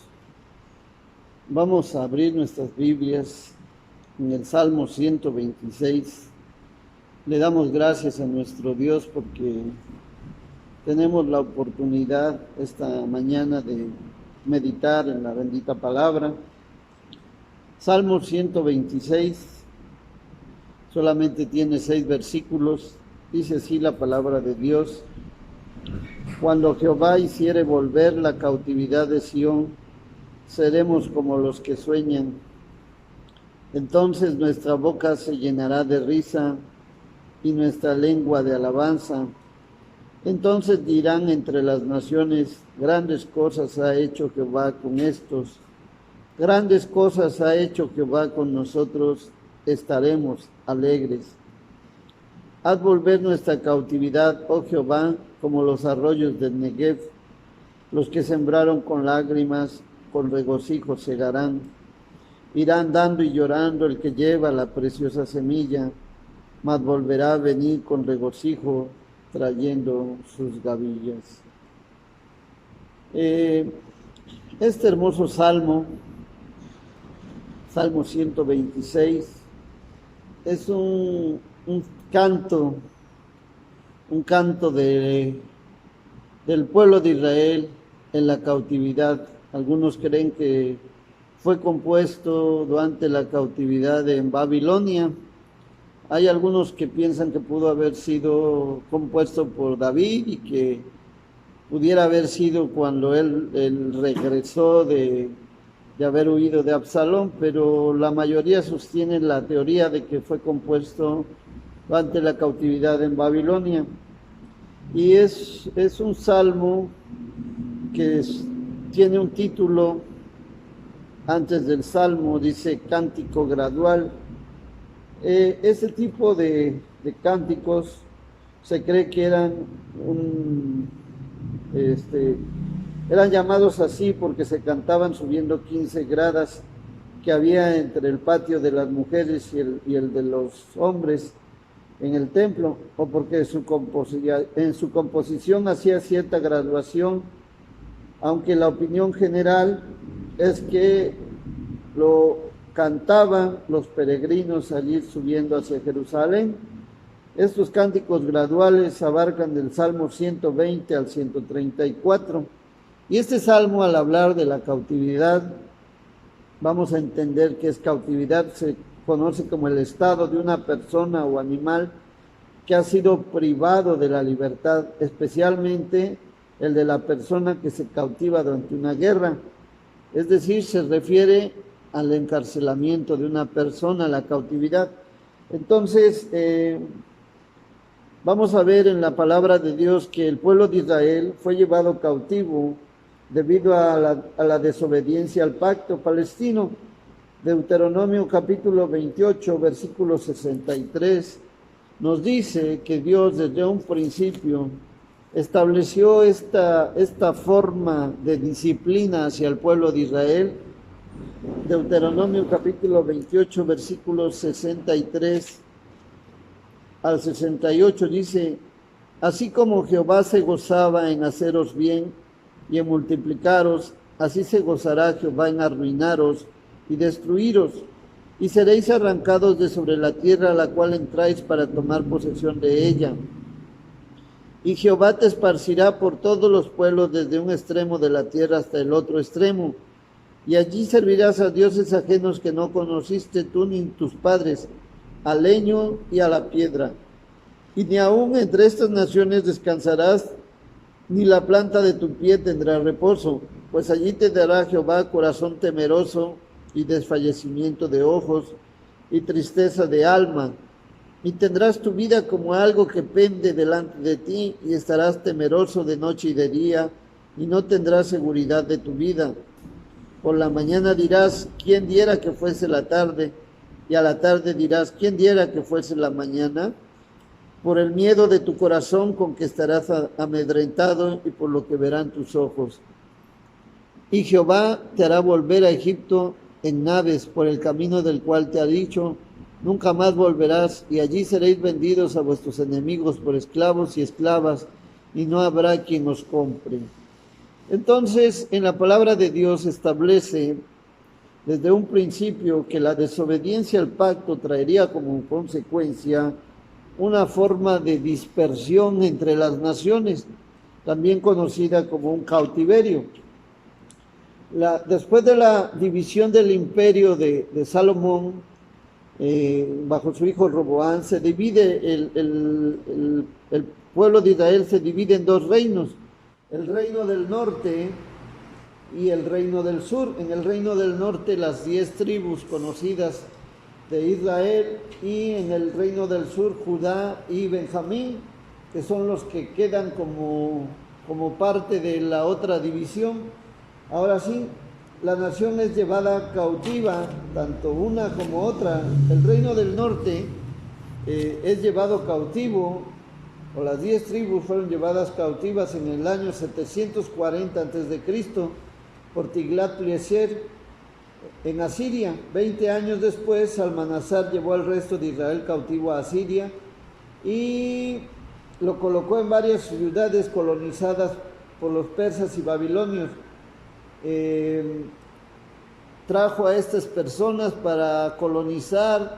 Vamos a abrir nuestras Biblias en el Salmo 126. Le damos gracias a nuestro Dios porque tenemos la oportunidad esta mañana de meditar en la bendita palabra. Salmo 126 solamente tiene 6 versículos. Dice así la palabra de Dios: Cuando Jehová hiciere volver la cautividad de Sión, seremos como los que sueñan. Entonces nuestra boca se llenará de risa y nuestra lengua de alabanza. Entonces dirán entre las naciones: grandes cosas ha hecho Jehová con estos. Grandes cosas ha hecho Jehová con nosotros, estaremos alegres. Haz volver nuestra cautividad, oh Jehová, como los arroyos del Negev. Los que sembraron con lágrimas, con regocijo segarán. Irá andando y llorando el que lleva la preciosa semilla, mas volverá a venir con regocijo, trayendo sus gavillas. Este hermoso salmo, Salmo 126, es un canto del pueblo de Israel en la cautividad. Algunos creen que fue compuesto durante la cautividad en Babilonia. Hay algunos que piensan que pudo haber sido compuesto por David y que pudiera haber sido cuando él regresó de haber huido de Absalón, pero la mayoría sostiene la teoría de que fue compuesto durante la cautividad en Babilonia. Y es un salmo que tiene un título antes del salmo, dice cántico gradual. Ese tipo de cánticos se cree que eran llamados así porque se cantaban subiendo 15 gradas que había entre el patio de las mujeres y el de los hombres en el templo, o porque en su composición hacía cierta graduación, aunque la opinión general es que lo cantaban los peregrinos al ir subiendo hacia Jerusalén. Estos cánticos graduales abarcan del Salmo 120 al 134. Y este salmo, al hablar de la cautividad, vamos a entender que es cautividad, se conoce como el estado de una persona o animal que ha sido privado de la libertad, especialmente el de la persona que se cautiva durante una guerra. Es decir, se refiere al encarcelamiento de una persona, la cautividad. Entonces, vamos a ver en la palabra de Dios que el pueblo de Israel fue llevado cautivo debido a la desobediencia al pacto palestino. Deuteronomio capítulo 28, versículo 63, nos dice que Dios desde un principio estableció esta forma de disciplina hacia el pueblo de Israel. Deuteronomio capítulo 28, versículos 63 al 68 dice: así como Jehová se gozaba en haceros bien y en multiplicaros, así se gozará Jehová en arruinaros y destruiros, y seréis arrancados de sobre la tierra a la cual entráis para tomar posesión de ella. Y Jehová te esparcirá por todos los pueblos desde un extremo de la tierra hasta el otro extremo, y allí servirás a dioses ajenos que no conociste tú ni tus padres, al leño y a la piedra. Y ni aun entre estas naciones descansarás, ni la planta de tu pie tendrá reposo, pues allí te dará Jehová corazón temeroso y desfallecimiento de ojos y tristeza de alma, y tendrás tu vida como algo que pende delante de ti, y estarás temeroso de noche y de día, y no tendrás seguridad de tu vida. Por la mañana dirás: ¿quién diera que fuese la tarde? Y a la tarde dirás: ¿quién diera que fuese la mañana? Por el miedo de tu corazón con que estarás amedrentado y por lo que verán tus ojos. Y Jehová te hará volver a Egipto en naves por el camino del cual te ha dicho: nunca más volverás, y allí seréis vendidos a vuestros enemigos por esclavos y esclavas, y no habrá quien os compre. Entonces, en la palabra de Dios establece desde un principio que la desobediencia al pacto traería como consecuencia una forma de dispersión entre las naciones, también conocida como un cautiverio. Después de la división del imperio de Salomón, bajo su hijo Roboán, se divide el pueblo de Israel se divide en dos reinos, el reino del norte y el reino del sur. En el reino del norte las 10 tribus conocidas de Israel, y en el reino del sur Judá y Benjamín, que son los que quedan como parte de la otra división. Ahora sí, la nación es llevada cautiva, tanto una como otra. El reino del norte es llevado cautivo, o las 10 tribus fueron llevadas cautivas en el año 740 a.C. por Tiglat-Pileser en Asiria. 20 años después, Salmanasar llevó al resto de Israel cautivo a Asiria y lo colocó en varias ciudades colonizadas por los persas y babilonios. Trajo a estas personas para colonizar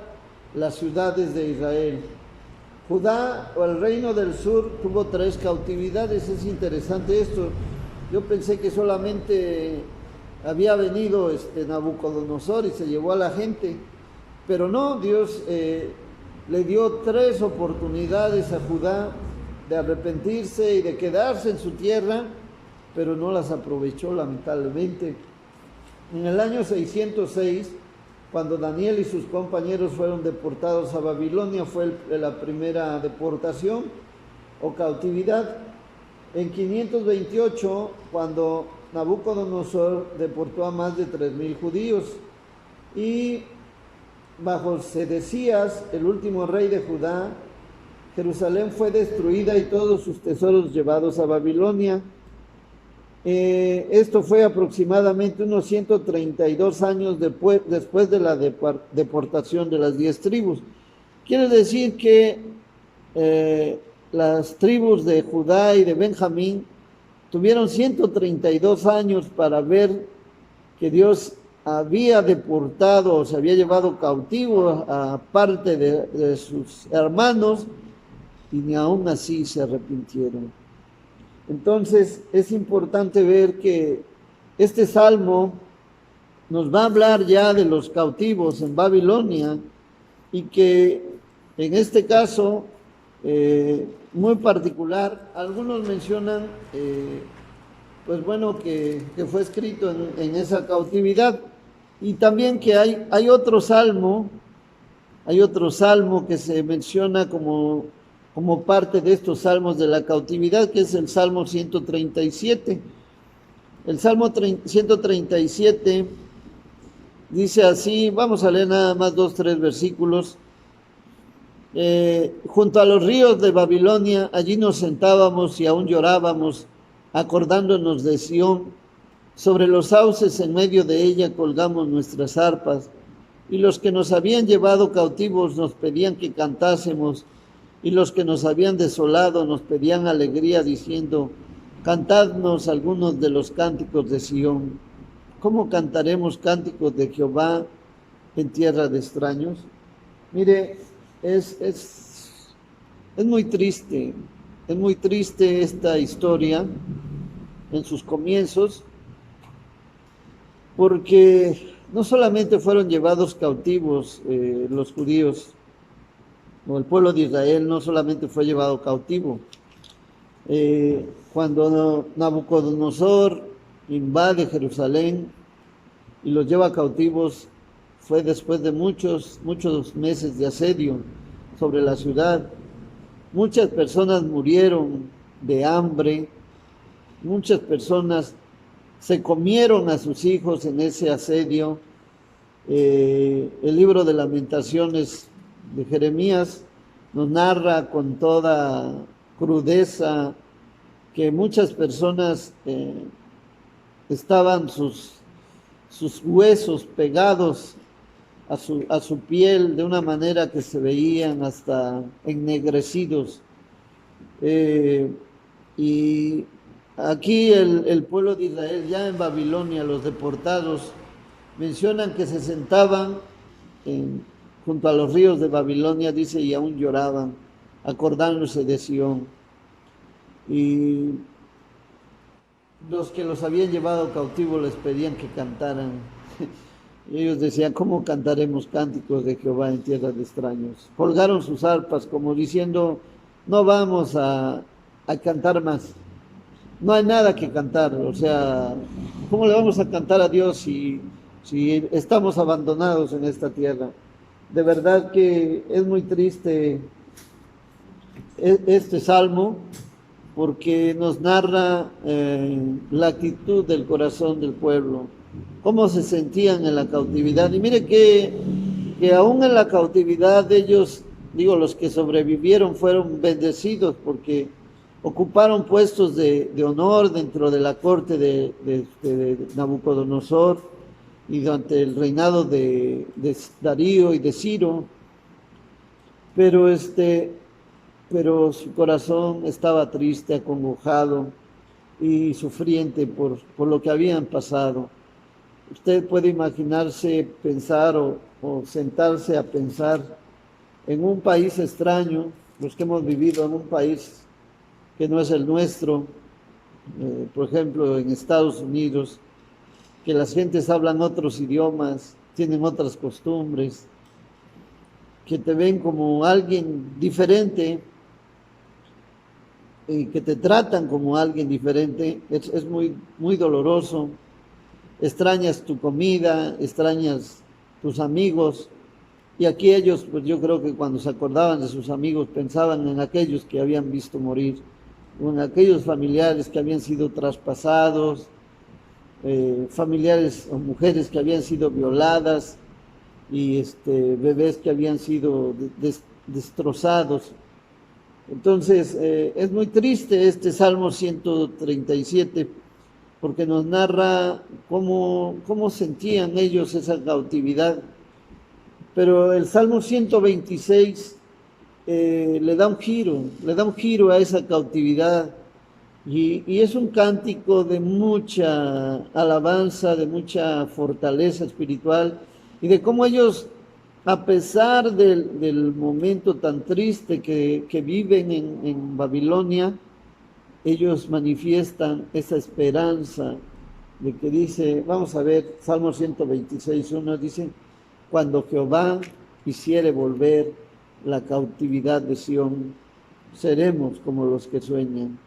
las ciudades de Israel. Judá, o el reino del sur, tuvo 3 cautividades. Es interesante esto. Yo pensé que solamente había venido Nabucodonosor y se llevó a la gente, pero no, Dios le dio 3 oportunidades a Judá de arrepentirse y de quedarse en su tierra, pero no las aprovechó, lamentablemente. En el año 606, cuando Daniel y sus compañeros fueron deportados a Babilonia, fue la primera deportación o cautividad. En 528, cuando Nabucodonosor deportó a más de 3,000 judíos, y bajo Sedecías, el último rey de Judá, Jerusalén fue destruida y todos sus tesoros llevados a Babilonia. Esto fue aproximadamente unos 132 años después de la deportación de las 10 tribus. Quiere decir que las tribus de Judá y de Benjamín tuvieron 132 años para ver que Dios había deportado o se había llevado cautivo a parte de sus hermanos, y ni aún así se arrepintieron. Entonces es importante ver que este salmo nos va a hablar ya de los cautivos en Babilonia, y que en este caso muy particular, algunos mencionan pues bueno, que fue escrito en esa cautividad, y también que hay otro salmo que se menciona como parte de estos salmos de la cautividad, que es el Salmo 137. El Salmo 137 dice así, vamos a leer nada más 2-3 versículos. Junto a los ríos de Babilonia, allí nos sentábamos y aún llorábamos, acordándonos de Sión. Sobre los sauces en medio de ella colgamos nuestras arpas, y los que nos habían llevado cautivos nos pedían que cantásemos, y los que nos habían desolado nos pedían alegría, diciendo: cantadnos algunos de los cánticos de Sión. ¿Cómo cantaremos cánticos de Jehová en tierra de extraños? Mire, es muy triste esta historia en sus comienzos, porque no solamente fueron llevados cautivos los judíos, o el pueblo de Israel no solamente fue llevado cautivo. Cuando Nabucodonosor invade Jerusalén y los lleva cautivos, fue después de muchos meses de asedio sobre la ciudad. Muchas personas murieron de hambre, muchas personas se comieron a sus hijos en ese asedio. El libro de Lamentaciones de Jeremías nos narra con toda crudeza que muchas personas estaban sus huesos pegados a su piel de una manera que se veían hasta ennegrecidos. Y Aquí el pueblo de Israel, ya en Babilonia, los deportados, mencionan que se sentaban junto a los ríos de Babilonia, dice, y aún lloraban, acordándose de Sión. Y los que los habían llevado cautivos les pedían que cantaran. Y ellos decían, ¿cómo cantaremos cánticos de Jehová en tierra de extraños? Colgaron sus arpas como diciendo, no vamos a cantar más. No hay nada que cantar, o sea, ¿cómo le vamos a cantar a Dios si estamos abandonados en esta tierra? De verdad que es muy triste este salmo, porque nos narra la actitud del corazón del pueblo, cómo se sentían en la cautividad. Y mire que aún en la cautividad ellos, digo, los que sobrevivieron fueron bendecidos porque ocuparon puestos de honor dentro de la corte de Nabucodonosor y durante el reinado de Darío y de Ciro, pero su corazón estaba triste, acongojado y sufriente por lo que habían pasado. Usted puede imaginarse, pensar o sentarse a pensar en un país extraño, los que hemos vivido en un país que no es el nuestro, por ejemplo en Estados Unidos, que las gentes hablan otros idiomas, tienen otras costumbres, que te ven como alguien diferente y que te tratan como alguien diferente, es muy, muy doloroso. Extrañas tu comida, extrañas tus amigos, y aquí ellos, pues yo creo que cuando se acordaban de sus amigos pensaban en aquellos que habían visto morir, o en aquellos familiares que habían sido traspasados, familiares o mujeres que habían sido violadas y bebés que habían sido destrozados. Entonces es muy triste este Salmo 137 porque nos narra cómo sentían ellos esa cautividad. Pero el Salmo 126 le da un giro a esa cautividad y es un cántico de mucha alabanza, de mucha fortaleza espiritual y de cómo ellos, a pesar del momento tan triste que viven en Babilonia, ellos manifiestan esa esperanza de que dice, vamos a ver, Salmo 126:1 dice, cuando Jehová quisiere volver la cautividad de Sión, seremos como los que sueñan.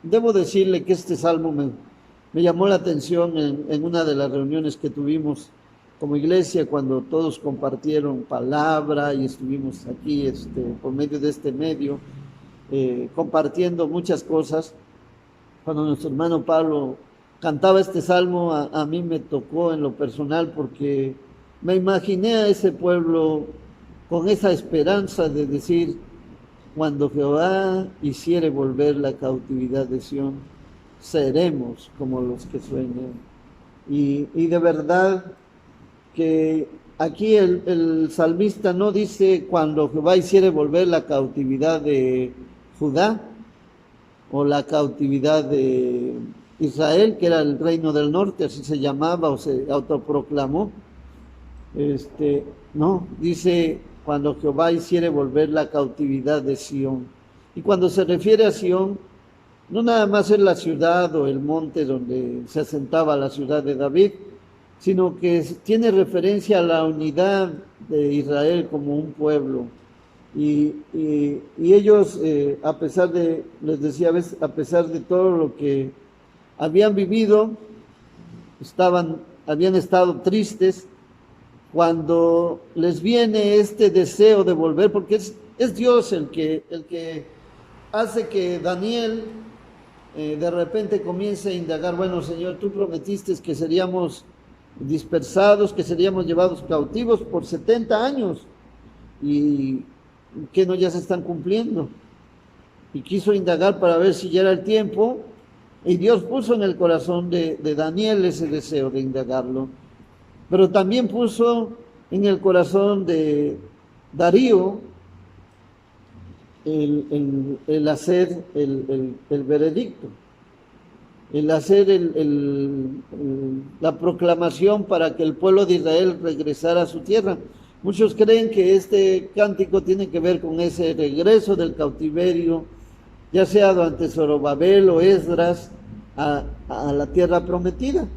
Debo decirle que este salmo me llamó la atención en una de las reuniones que tuvimos como iglesia, cuando todos compartieron palabra y estuvimos aquí por medio de este medio, compartiendo muchas cosas. Cuando nuestro hermano Pablo cantaba este salmo, a mí me tocó en lo personal porque me imaginé a ese pueblo con esa esperanza de decir, cuando Jehová hiciere volver la cautividad de Sión, seremos como los que sueñan. Y de verdad que aquí el salmista no dice cuando Jehová hiciere volver la cautividad de Judá o la cautividad de Israel, que era el reino del norte, así se llamaba o se autoproclamó. No, dice cuando Jehová hiciere volver la cautividad de Sión. Y cuando se refiere a Sión, no nada más es la ciudad o el monte donde se asentaba la ciudad de David, sino que tiene referencia a la unidad de Israel como un pueblo. Y ellos, a pesar de, les decía, a pesar de todo lo que habían vivido, habían estado tristes. Cuando les viene este deseo de volver, porque es Dios el que hace que Daniel de repente comience a indagar, bueno, Señor, tú prometiste que seríamos dispersados, que seríamos llevados cautivos por 70 años, y que no ya se están cumpliendo. Y quiso indagar para ver si ya era el tiempo, y Dios puso en el corazón de Daniel ese deseo de indagarlo. Pero también puso en el corazón de Darío el hacer el veredicto. el hacer la proclamación para que el pueblo de Israel regresara a su tierra. Muchos creen que este cántico tiene que ver con ese regreso del cautiverio, ya sea durante Zorobabel o Esdras, a la tierra prometida.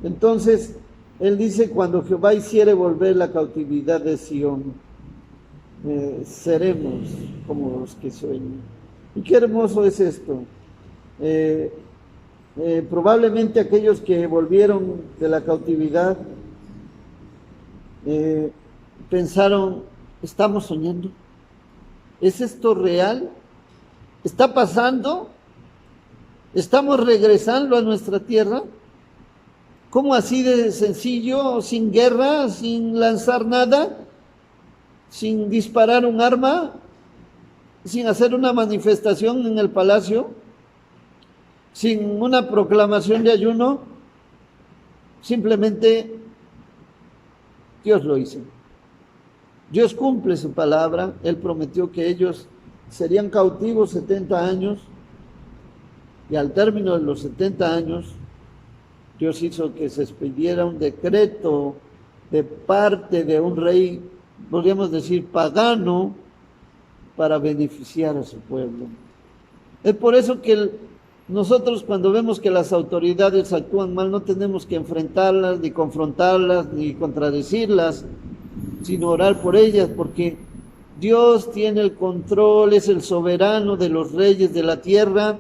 Entonces, él dice, cuando Jehová hiciere volver la cautividad de Sión, seremos como los que sueñan. Y qué hermoso es esto. Probablemente aquellos que volvieron de la cautividad pensaron, ¿estamos soñando? ¿Es esto real? ¿Está pasando? ¿Estamos regresando a nuestra tierra? ¿Cómo así de sencillo, sin guerra, sin lanzar nada, sin disparar un arma, sin hacer una manifestación en el palacio, sin una proclamación de ayuno? Simplemente Dios lo hizo. Dios cumple su palabra. Él prometió que ellos serían cautivos 70 años, y al término de los 70 años, Dios hizo que se expidiera un decreto de parte de un rey, podríamos decir pagano, para beneficiar a su pueblo. Es por eso que nosotros, cuando vemos que las autoridades actúan mal, no tenemos que enfrentarlas, ni confrontarlas, ni contradecirlas, sino orar por ellas, porque Dios tiene el control, es el soberano de los reyes de la tierra,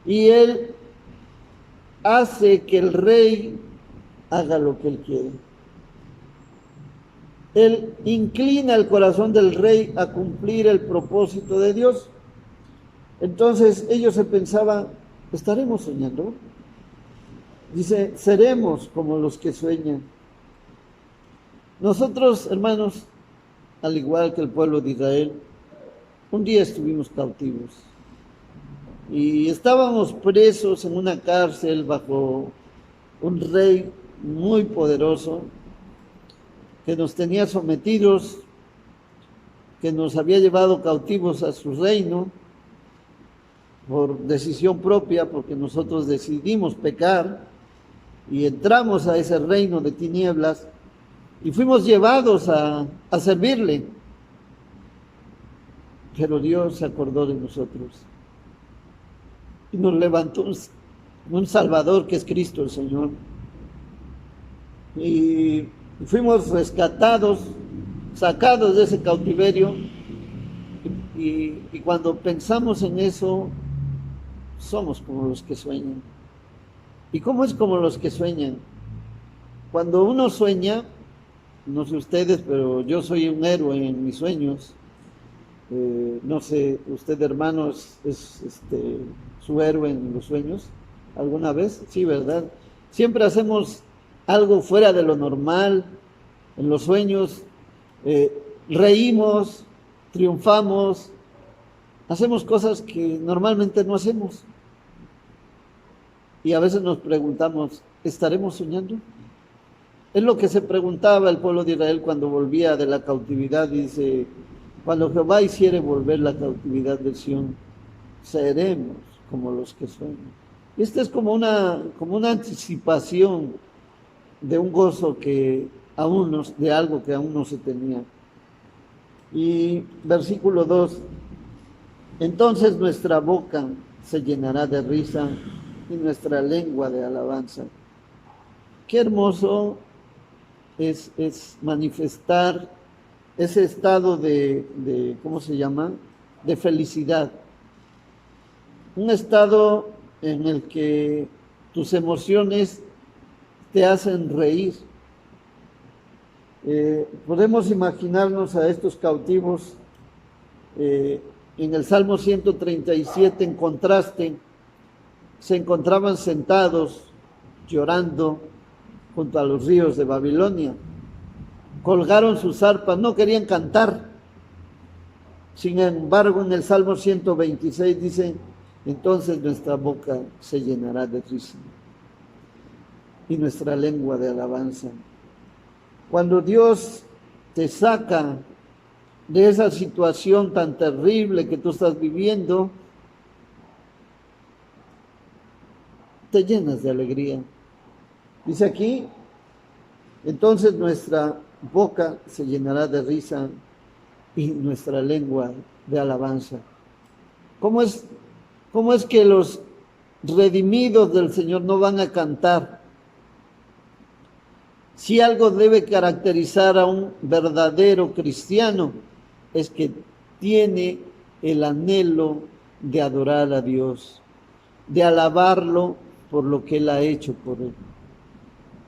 y Él hace que el rey haga lo que Él quiere. Él inclina el corazón del rey a cumplir el propósito de Dios. Entonces ellos se pensaban, ¿estaremos soñando? Dice, seremos como los que sueñan. Nosotros, hermanos, al igual que el pueblo de Israel, un día estuvimos cautivos y estábamos presos en una cárcel bajo un rey muy poderoso que nos tenía sometidos, que nos había llevado cautivos a su reino por decisión propia, porque nosotros decidimos pecar y entramos a ese reino de tinieblas y fuimos llevados a servirle. Pero Dios se acordó de nosotros y nos levantó un Salvador, que es Cristo el Señor. Y fuimos rescatados, sacados de ese cautiverio, y cuando pensamos en eso, somos como los que sueñan. ¿Y cómo es como los que sueñan? Cuando uno sueña, no sé ustedes, pero yo soy un héroe en mis sueños. No sé, usted, hermanos, es su héroe en los sueños alguna vez. Sí, ¿verdad? Siempre hacemos algo fuera de lo normal en los sueños. Reímos, triunfamos, hacemos cosas que normalmente no hacemos. Y a veces nos preguntamos, ¿estaremos soñando? Es lo que se preguntaba el pueblo de Israel cuando volvía de la cautividad. Dice, cuando Jehová hiciere volver la cautividad de Sión, seremos como los que sueñan. Esta es como una anticipación de un gozo que aún de algo que aún no se tenía. Y versículo 2, entonces nuestra boca se llenará de risa y nuestra lengua de alabanza. Qué hermoso es manifestar ese estado de ¿cómo se llama? De felicidad. Un estado en el que tus emociones te hacen reír. Podemos imaginarnos a estos cautivos en el Salmo 137, en contraste, se encontraban sentados llorando junto a los ríos de Babilonia. Colgaron sus arpas, no querían cantar. Sin embargo, en el Salmo 126 dice, entonces nuestra boca se llenará de risa y nuestra lengua de alabanza. Cuando Dios te saca de esa situación tan terrible que tú estás viviendo, te llenas de alegría. Dice aquí, entonces nuestra boca se llenará de risa y nuestra lengua de alabanza. ¿Cómo es que los redimidos del Señor no van a cantar? Si algo debe caracterizar a un verdadero cristiano, es que tiene el anhelo de adorar a Dios, de alabarlo por lo que Él ha hecho por él.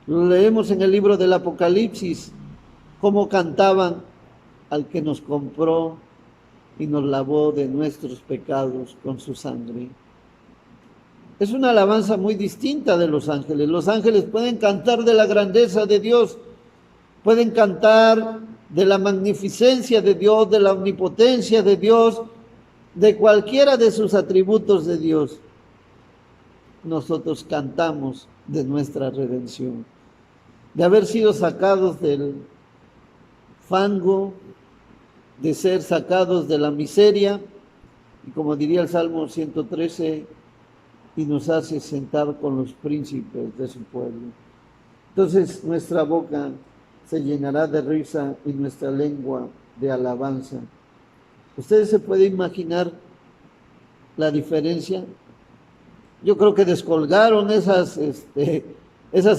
Lo leemos en el libro del Apocalipsis, cómo cantaban al que nos compró y nos lavó de nuestros pecados con su sangre. Es una alabanza muy distinta de los ángeles. Los ángeles pueden cantar de la grandeza de Dios, pueden cantar de la magnificencia de Dios, de la omnipotencia de Dios, de cualquiera de sus atributos de Dios. Nosotros cantamos de nuestra redención, de haber sido sacados del fango, de ser sacados de la miseria, y como diría el Salmo 113, y nos hace sentar con los príncipes de su pueblo. Entonces nuestra boca se llenará de risa y nuestra lengua de alabanza. ¿Ustedes se pueden imaginar la diferencia? Yo creo que descolgaron esas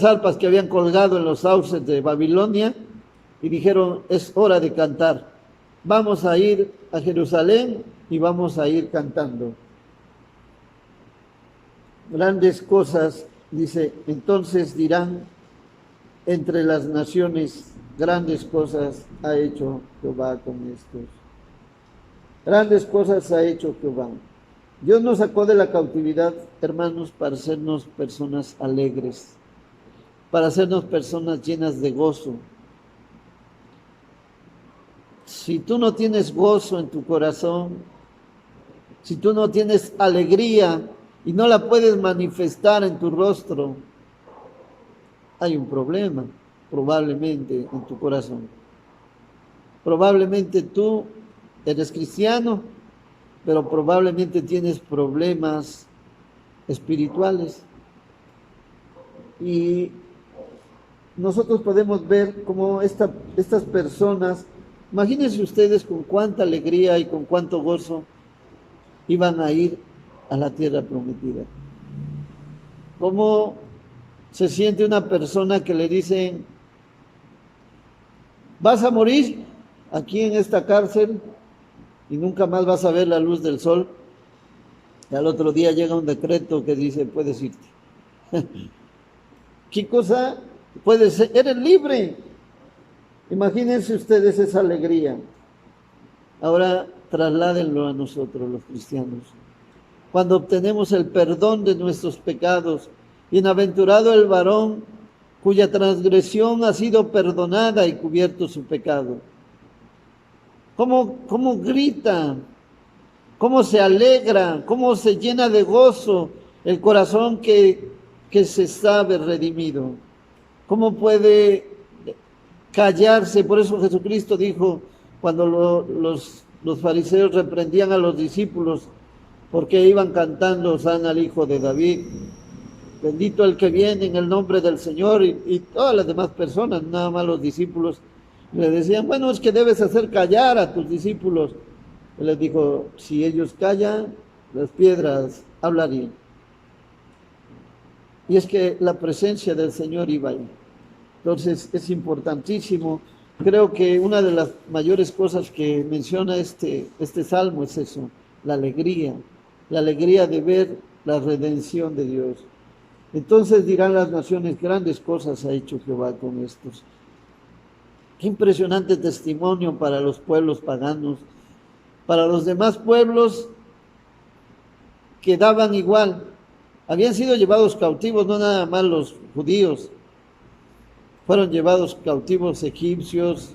arpas que habían colgado en los sauces de Babilonia y dijeron, es hora de cantar. Vamos a ir a Jerusalén y vamos a ir cantando. Grandes cosas, dice, entonces dirán entre las naciones, grandes cosas ha hecho Jehová con estos. Grandes cosas ha hecho Jehová. Dios nos sacó de la cautividad, hermanos, para hacernos personas alegres, para hacernos personas llenas de gozo. Si tú no tienes gozo en tu corazón, si tú no tienes alegría y no la puedes manifestar en tu rostro, hay un problema probablemente en tu corazón. Probablemente tú eres cristiano, pero probablemente tienes problemas espirituales. Y nosotros podemos ver cómo estas personas, imagínense ustedes con cuánta alegría y con cuánto gozo iban a ir a la tierra prometida. ¿Cómo se siente una persona que le dicen, vas a morir aquí en esta cárcel y nunca más vas a ver la luz del sol? Y al otro día llega un decreto que dice, puedes irte. ¿Qué cosa? Puedes ser, eres libre. Imagínense ustedes esa alegría. Ahora trasládenlo a nosotros los cristianos. Cuando obtenemos el perdón de nuestros pecados, bienaventurado el varón cuya transgresión ha sido perdonada y cubierto su pecado. ¿Cómo grita? ¿Cómo se alegra? ¿Cómo se llena de gozo el corazón que se sabe redimido? ¿Cómo puede callarse? Por eso Jesucristo dijo, cuando los fariseos reprendían a los discípulos, porque iban cantando Sana al Hijo de David, bendito el que viene en el nombre del Señor, y todas las demás personas, nada más los discípulos, le decían, bueno, es que debes hacer callar a tus discípulos. Él les dijo, si ellos callan, las piedras hablarían. Y es que la presencia del Señor iba ahí. Entonces es importantísimo. Creo que una de las mayores cosas que menciona este salmo es eso, la alegría de ver la redención de Dios. Entonces dirán las naciones, grandes cosas ha hecho Jehová con estos. Qué impresionante testimonio para los pueblos paganos, para los demás pueblos quedaban igual. Habían sido llevados cautivos, no nada más los judíos. Fueron llevados cautivos egipcios,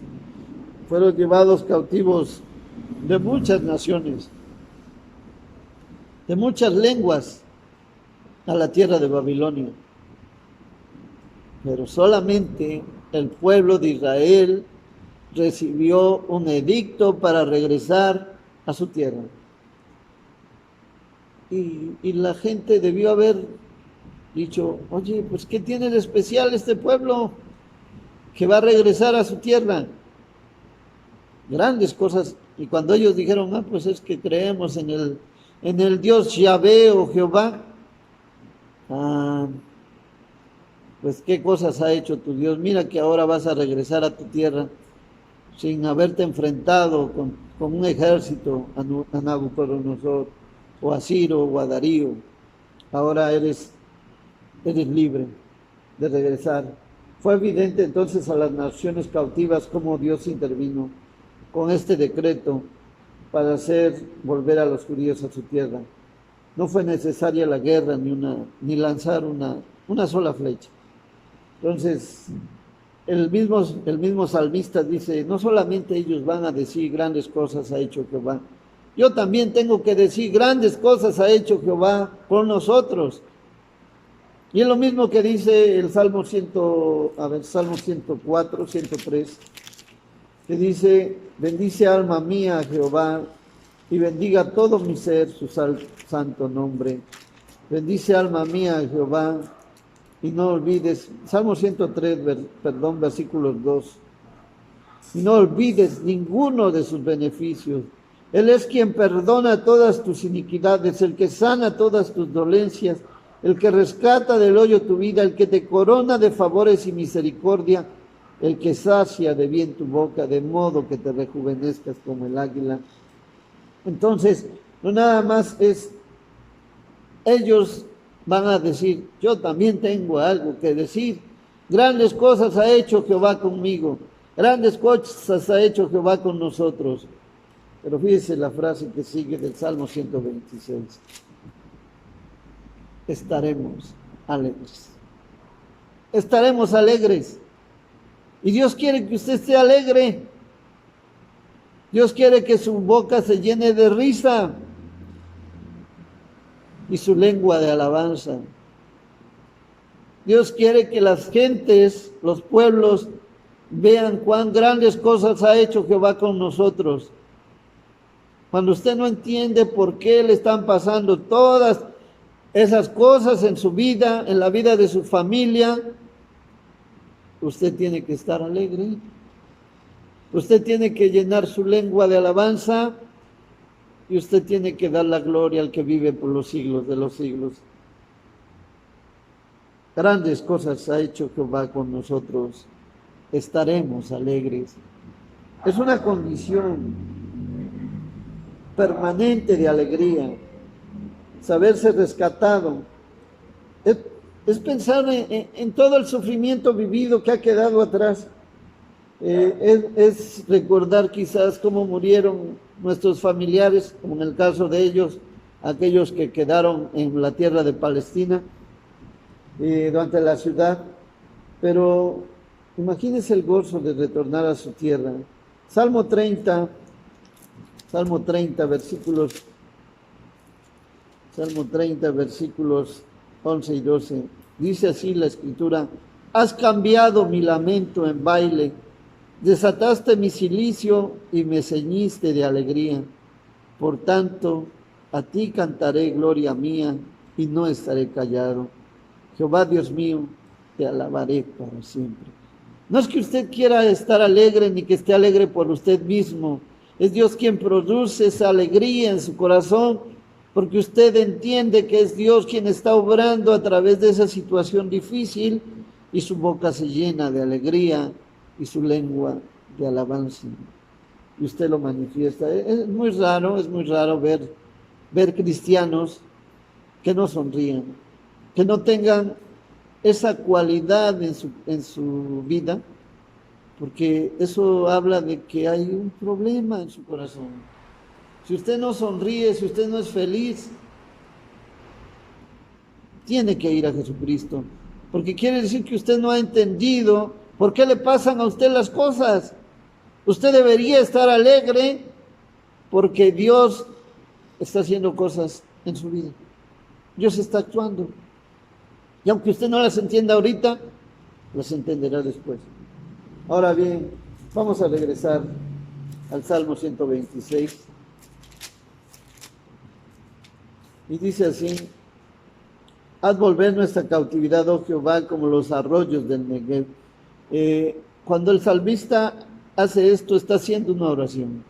fueron llevados cautivos de muchas naciones, de muchas lenguas, a la tierra de Babilonia. Pero solamente el pueblo de Israel recibió un edicto para regresar a su tierra. Y la gente debió haber dicho, oye, pues ¿qué tiene de especial este pueblo que va a regresar a su tierra? Grandes cosas. Y cuando ellos dijeron, ah, pues es que creemos en el Dios Yahvé o Jehová, ah, pues qué cosas ha hecho tu Dios. Mira que ahora vas a regresar a tu tierra sin haberte enfrentado con un ejército a Nabucodonosor, o a Ciro, o a Darío. Ahora eres libre de regresar. Fue evidente entonces a las naciones cautivas cómo Dios intervino con este decreto para hacer volver a los judíos a su tierra. No fue necesaria la guerra ni lanzar una sola flecha. Entonces, el mismo salmista dice, no solamente ellos van a decir grandes cosas ha hecho Jehová, yo también tengo que decir grandes cosas ha hecho Jehová por nosotros. Y es lo mismo que dice el Salmo 104, 103, que dice, bendice alma mía a Jehová y bendiga todo mi ser su santo nombre. Bendice alma mía a Jehová y no olvides, Salmo 103, versículos 2, y no olvides ninguno de sus beneficios. Él es quien perdona todas tus iniquidades, el que sana todas tus dolencias, el que rescata del hoyo tu vida, el que te corona de favores y misericordia, el que sacia de bien tu boca, de modo que te rejuvenezcas como el águila. Entonces, no nada más es, ellos van a decir, yo también tengo algo que decir. Grandes cosas ha hecho Jehová conmigo, grandes cosas ha hecho Jehová con nosotros. Pero fíjese la frase que sigue del Salmo 126. Estaremos alegres. Estaremos alegres. Y Dios quiere que usted esté alegre. Dios quiere que su boca se llene de risa y su lengua de alabanza. Dios quiere que las gentes, los pueblos, vean cuán grandes cosas ha hecho Jehová con nosotros. Cuando usted no entiende por qué le están pasando todas esas cosas en su vida, en la vida de su familia, usted tiene que estar alegre. Usted tiene que llenar su lengua de alabanza y usted tiene que dar la gloria al que vive por los siglos de los siglos. Grandes cosas ha hecho Jehová con nosotros. Estaremos alegres. Es una condición permanente de alegría, saberse rescatado. Es pensar en todo el sufrimiento vivido que ha quedado atrás. Es recordar quizás cómo murieron nuestros familiares, como en el caso de ellos, aquellos que quedaron en la tierra de Palestina, durante la ciudad. Pero imagínense el gozo de retornar a su tierra. Salmo 30, versículos 11 y 12. Dice así la Escritura: has cambiado mi lamento en baile, desataste mi cilicio y me ceñiste de alegría. Por tanto, a ti cantaré gloria mía y no estaré callado. Jehová Dios mío, te alabaré para siempre. No es que usted quiera estar alegre ni que esté alegre por usted mismo. Es Dios quien produce esa alegría en su corazón, porque usted entiende que es Dios quien está obrando a través de esa situación difícil y su boca se llena de alegría y su lengua de alabanza. Y usted lo manifiesta. Es muy raro ver cristianos que no sonrían, que no tengan esa cualidad en su vida, porque eso habla de que hay un problema en su corazón. Si usted no sonríe, si usted no es feliz, tiene que ir a Jesucristo, porque quiere decir que usted no ha entendido por qué le pasan a usted las cosas. Usted debería estar alegre porque Dios está haciendo cosas en su vida. Dios está actuando. Y aunque usted no las entienda ahorita, las entenderá después. Ahora bien, vamos a regresar al Salmo 126. Y dice así: haz volver nuestra cautividad, oh Jehová, como los arroyos del Negev. Cuando el salmista hace esto, está haciendo una oración.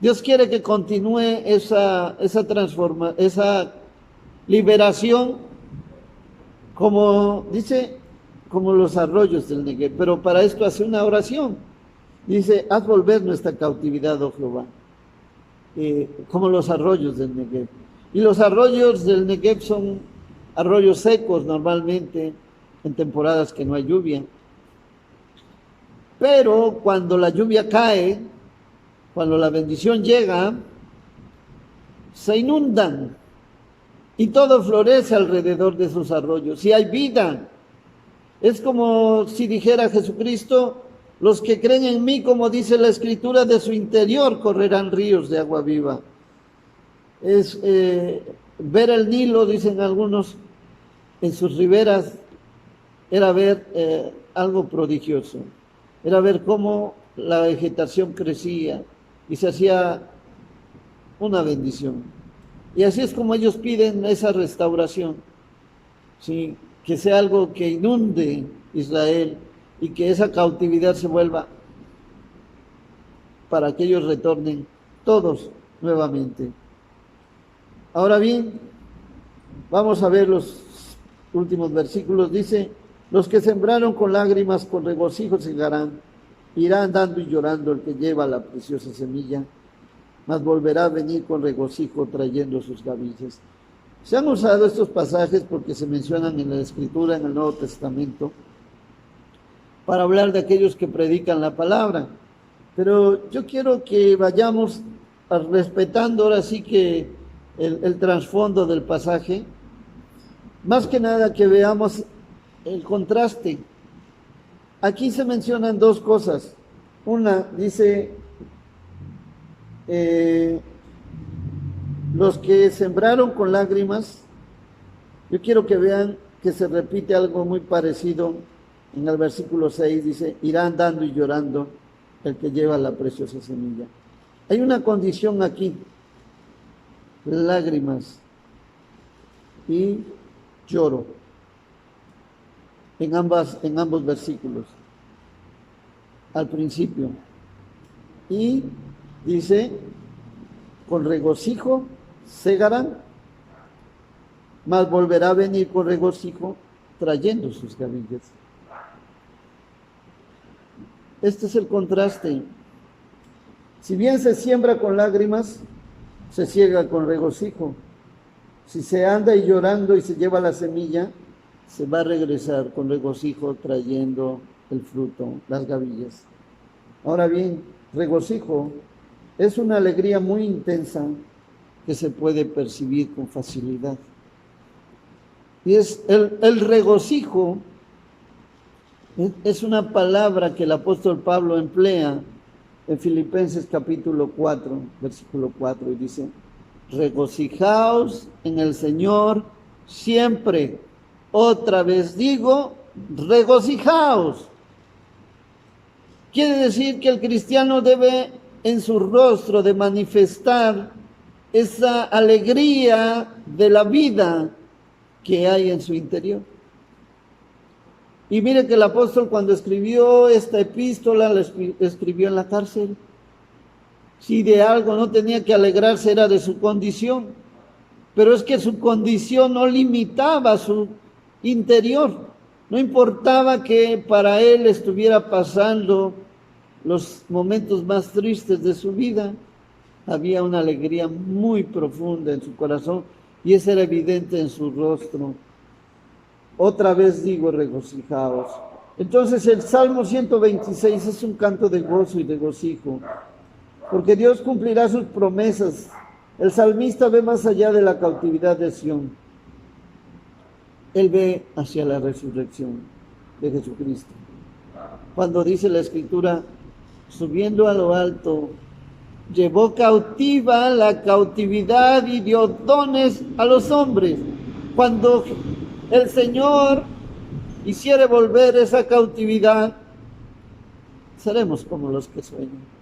Dios quiere que continúe esa liberación, como dice, como los arroyos del Negev. Pero para esto hace una oración. Dice, haz volver nuestra cautividad, oh Jehová, como los arroyos del Negev. Y los arroyos del Negev son arroyos secos normalmente, en temporadas que no hay lluvia. Pero cuando la lluvia cae, cuando la bendición llega, se inundan y todo florece alrededor de esos arroyos. Y hay vida. Es como si dijera Jesucristo, los que creen en mí, como dice la Escritura, de su interior correrán ríos de agua viva. Es ver el Nilo, dicen algunos, en sus riberas, era ver algo prodigioso. Era ver cómo la vegetación crecía y se hacía una bendición. Y así es como ellos piden esa restauración, ¿sí? Que sea algo que inunde Israel y que esa cautividad se vuelva para que ellos retornen todos nuevamente. Ahora bien, vamos a ver los últimos versículos. Dice, los que sembraron con lágrimas, con regocijo segarán, irá andando y llorando el que lleva la preciosa semilla, mas volverá a venir con regocijo trayendo sus gavillas. Se han usado estos pasajes porque se mencionan en la Escritura, en el Nuevo Testamento, para hablar de aquellos que predican la palabra. Pero yo quiero que vayamos respetando ahora sí que el trasfondo del pasaje, más que nada que veamos el contraste. Aquí se mencionan dos cosas. Una dice, los que sembraron con lágrimas. Yo quiero que vean que se repite algo muy parecido en el versículo 6, dice, irá andando y llorando el que lleva la preciosa semilla. Hay una condición aquí, lágrimas y lloro, en ambos versículos, al principio. Y dice, con regocijo segarán, mas volverá a venir con regocijo trayendo sus gavillas. Este es el contraste. Si bien se siembra con lágrimas, se ciega con regocijo. Si se anda y llorando y se lleva la semilla, se va a regresar con regocijo trayendo el fruto, las gavillas. Ahora bien, regocijo es una alegría muy intensa que se puede percibir con facilidad. Y es el regocijo es una palabra que el apóstol Pablo emplea en Filipenses capítulo 4, versículo 4, y dice, regocijaos en el Señor siempre. Otra vez digo, regocijaos. Quiere decir que el cristiano debe en su rostro de manifestar esa alegría de la vida que hay en su interior. Y mire que el apóstol cuando escribió esta epístola, la escribió en la cárcel. Si de algo no tenía que alegrarse era de su condición, pero es que su condición no limitaba su interior. No importaba que para él estuviera pasando los momentos más tristes de su vida, había una alegría muy profunda en su corazón y eso era evidente en su rostro. Otra vez digo, regocijaos. Entonces el Salmo 126 es un canto de gozo y de regocijo, porque Dios cumplirá sus promesas. El salmista ve más allá de la cautividad de Sión. Él ve hacia la resurrección de Jesucristo. Cuando dice la Escritura, subiendo a lo alto, llevó cautiva la cautividad y dio dones a los hombres. Cuando el Señor hiciere volver esa cautividad, seremos como los que sueñan.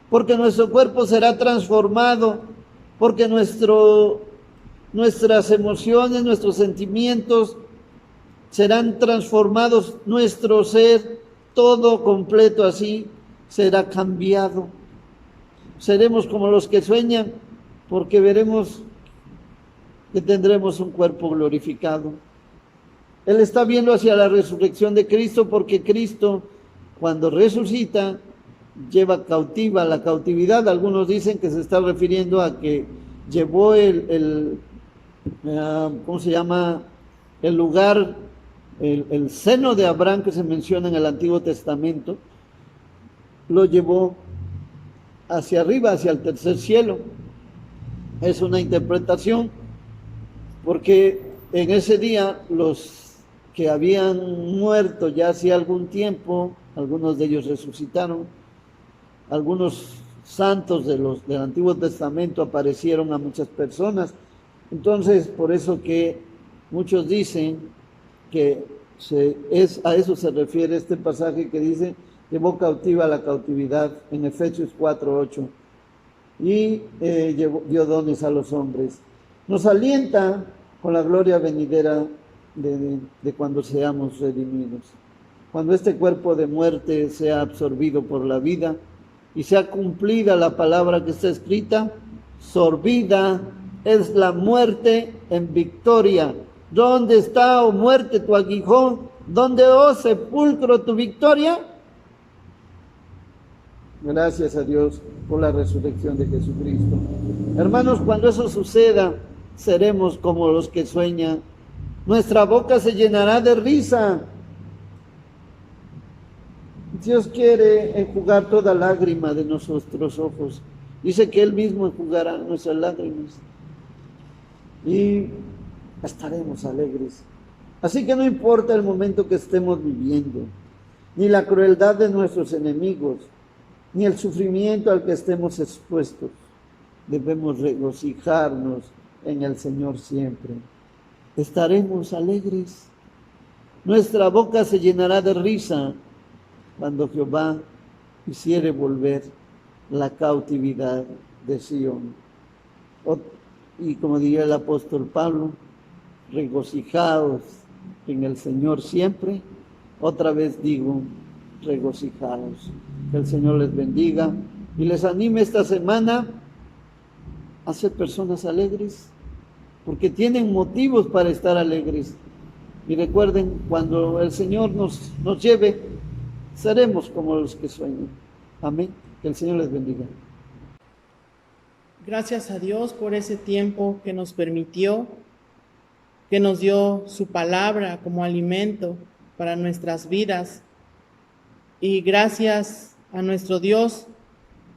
Porque nuestro cuerpo será transformado, porque nuestro nuestras emociones, nuestros sentimientos serán transformados, nuestro ser, todo completo así, será cambiado. Seremos como los que sueñan, porque veremos que tendremos un cuerpo glorificado. Él está viendo hacia la resurrección de Cristo, porque Cristo, cuando resucita, lleva cautiva la cautividad. Algunos dicen que se está refiriendo a que llevó ¿cómo se llama? El lugar, el seno de Abraham que se menciona en el Antiguo Testamento, lo llevó hacia arriba, hacia el tercer cielo. Es una interpretación, porque en ese día los que habían muerto ya hacía algún tiempo, algunos de ellos resucitaron, algunos santos del Antiguo Testamento aparecieron a muchas personas. Entonces, por eso que muchos dicen que a eso se refiere este pasaje que dice, llevó cautiva la cautividad, en Efesios 4:8, y dio dones a los hombres. Nos alienta con la gloria venidera de cuando seamos redimidos. Cuando este cuerpo de muerte sea absorbido por la vida y sea cumplida la palabra que está escrita, sorbida es la muerte en victoria. ¿Dónde está, oh muerte, tu aguijón? ¿Dónde, oh sepulcro, tu victoria? Gracias a Dios por la resurrección de Jesucristo. Hermanos, cuando eso suceda, seremos como los que sueñan. Nuestra boca se llenará de risa. Dios quiere enjugar toda lágrima de nuestros ojos. Dice que Él mismo enjugará nuestras lágrimas. Y estaremos alegres. Así que no importa el momento que estemos viviendo, ni la crueldad de nuestros enemigos, ni el sufrimiento al que estemos expuestos. Debemos regocijarnos en el Señor siempre. Estaremos alegres. Nuestra boca se llenará de risa cuando Jehová hiciere volver la cautividad de Sión. Y como diría el apóstol Pablo, regocijaos en el Señor siempre. Otra vez digo, regocijaos. Que el Señor les bendiga y les anime esta semana a ser personas alegres, porque tienen motivos para estar alegres. Y recuerden, cuando el Señor nos lleve, seremos como los que sueñan. Amén. Que el Señor les bendiga. Gracias a Dios por ese tiempo que nos permitió, que nos dio su palabra como alimento para nuestras vidas. Y gracias a nuestro Dios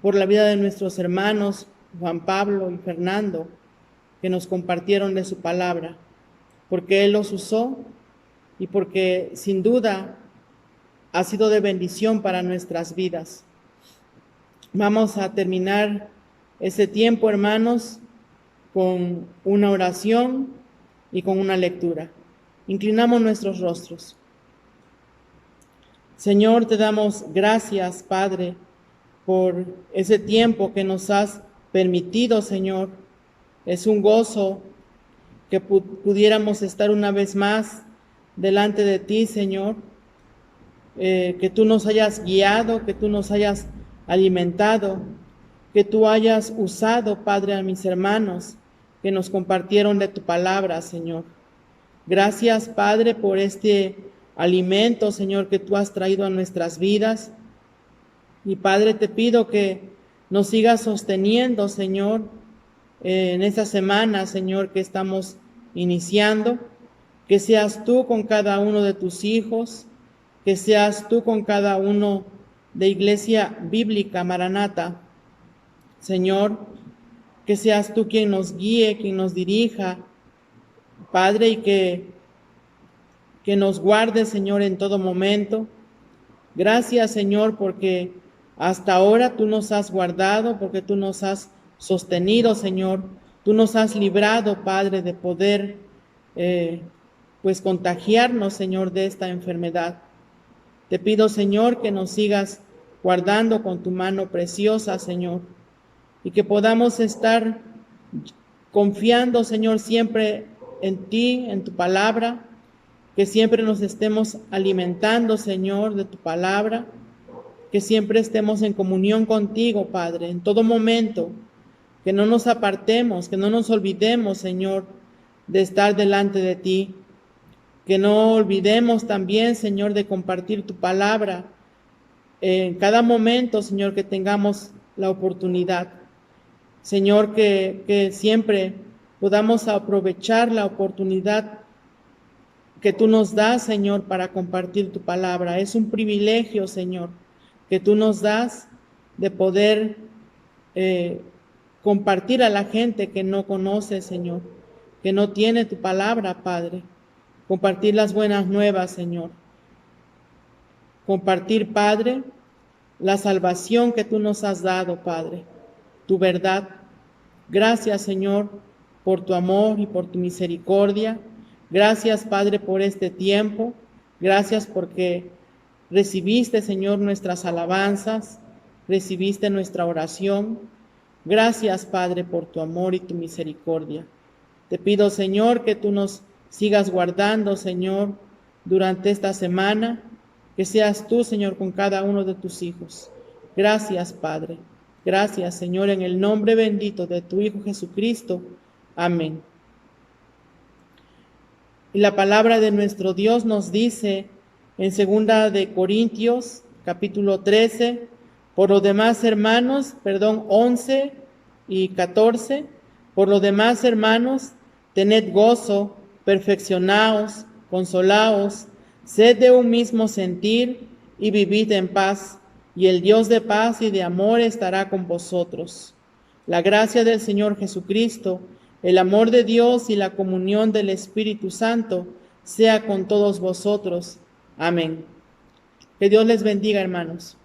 por la vida de nuestros hermanos Juan Pablo y Fernando, que nos compartieron de su palabra, porque Él los usó y porque sin duda ha sido de bendición para nuestras vidas. Vamos a terminar ese tiempo, hermanos, con una oración y con una lectura. Inclinamos nuestros rostros. Señor, te damos gracias, Padre, por ese tiempo que nos has permitido, Señor. Es un gozo que pudiéramos estar una vez más delante de ti, Señor. Que tú nos hayas guiado, que tú nos hayas alimentado, que tú hayas usado, Padre, a mis hermanos que nos compartieron de tu palabra, Señor. Gracias, Padre, por este alimento, Señor, que tú has traído a nuestras vidas. Y Padre, te pido que nos sigas sosteniendo, Señor, en esta semana, Señor, que estamos iniciando. Que seas tú con cada uno de tus hijos, que seas tú con cada uno de Iglesia Bíblica Maranata. Señor, que seas tú quien nos guíe, quien nos dirija, Padre, y que nos guarde, Señor, en todo momento. Gracias, Señor, porque hasta ahora tú nos has guardado, porque tú nos has sostenido, Señor. Tú nos has librado, Padre, de poder, pues contagiarnos, Señor, de esta enfermedad. Te pido, Señor, que nos sigas guardando con tu mano preciosa, Señor, y que podamos estar confiando, Señor, siempre en ti, en tu palabra, que siempre nos estemos alimentando, Señor, de tu palabra, que siempre estemos en comunión contigo, Padre, en todo momento, que no nos apartemos, que no nos olvidemos, Señor, de estar delante de ti, que no olvidemos también, Señor, de compartir tu palabra en cada momento, Señor, que tengamos la oportunidad. Señor, que siempre podamos aprovechar la oportunidad que tú nos das, Señor, para compartir tu palabra. Es un privilegio, Señor, que tú nos das de poder compartir a la gente que no conoce, Señor, que no tiene tu palabra, Padre. Compartir las buenas nuevas, Señor. Compartir, Padre, la salvación que tú nos has dado, Padre, tu verdad. Gracias, Señor, por tu amor y por tu misericordia. Gracias, Padre, por este tiempo. Gracias porque recibiste, Señor, nuestras alabanzas, recibiste nuestra oración. Gracias, Padre, por tu amor y tu misericordia. Te pido, Señor, que tú nos sigas guardando, Señor, durante esta semana, que seas tú, Señor, con cada uno de tus hijos. Gracias, Padre. Gracias, Señor, en el nombre bendito de tu Hijo Jesucristo. Amén. Y la palabra de nuestro Dios nos dice en 2 de Corintios, capítulo 13, por lo demás, hermanos, 11 y 14, por lo demás, hermanos, tened gozo, perfeccionaos, consolaos, sed de un mismo sentir y vivid en paz, y el Dios de paz y de amor estará con vosotros. La gracia del Señor Jesucristo, el amor de Dios y la comunión del Espíritu Santo sea con todos vosotros. Amén. Que Dios les bendiga, hermanos.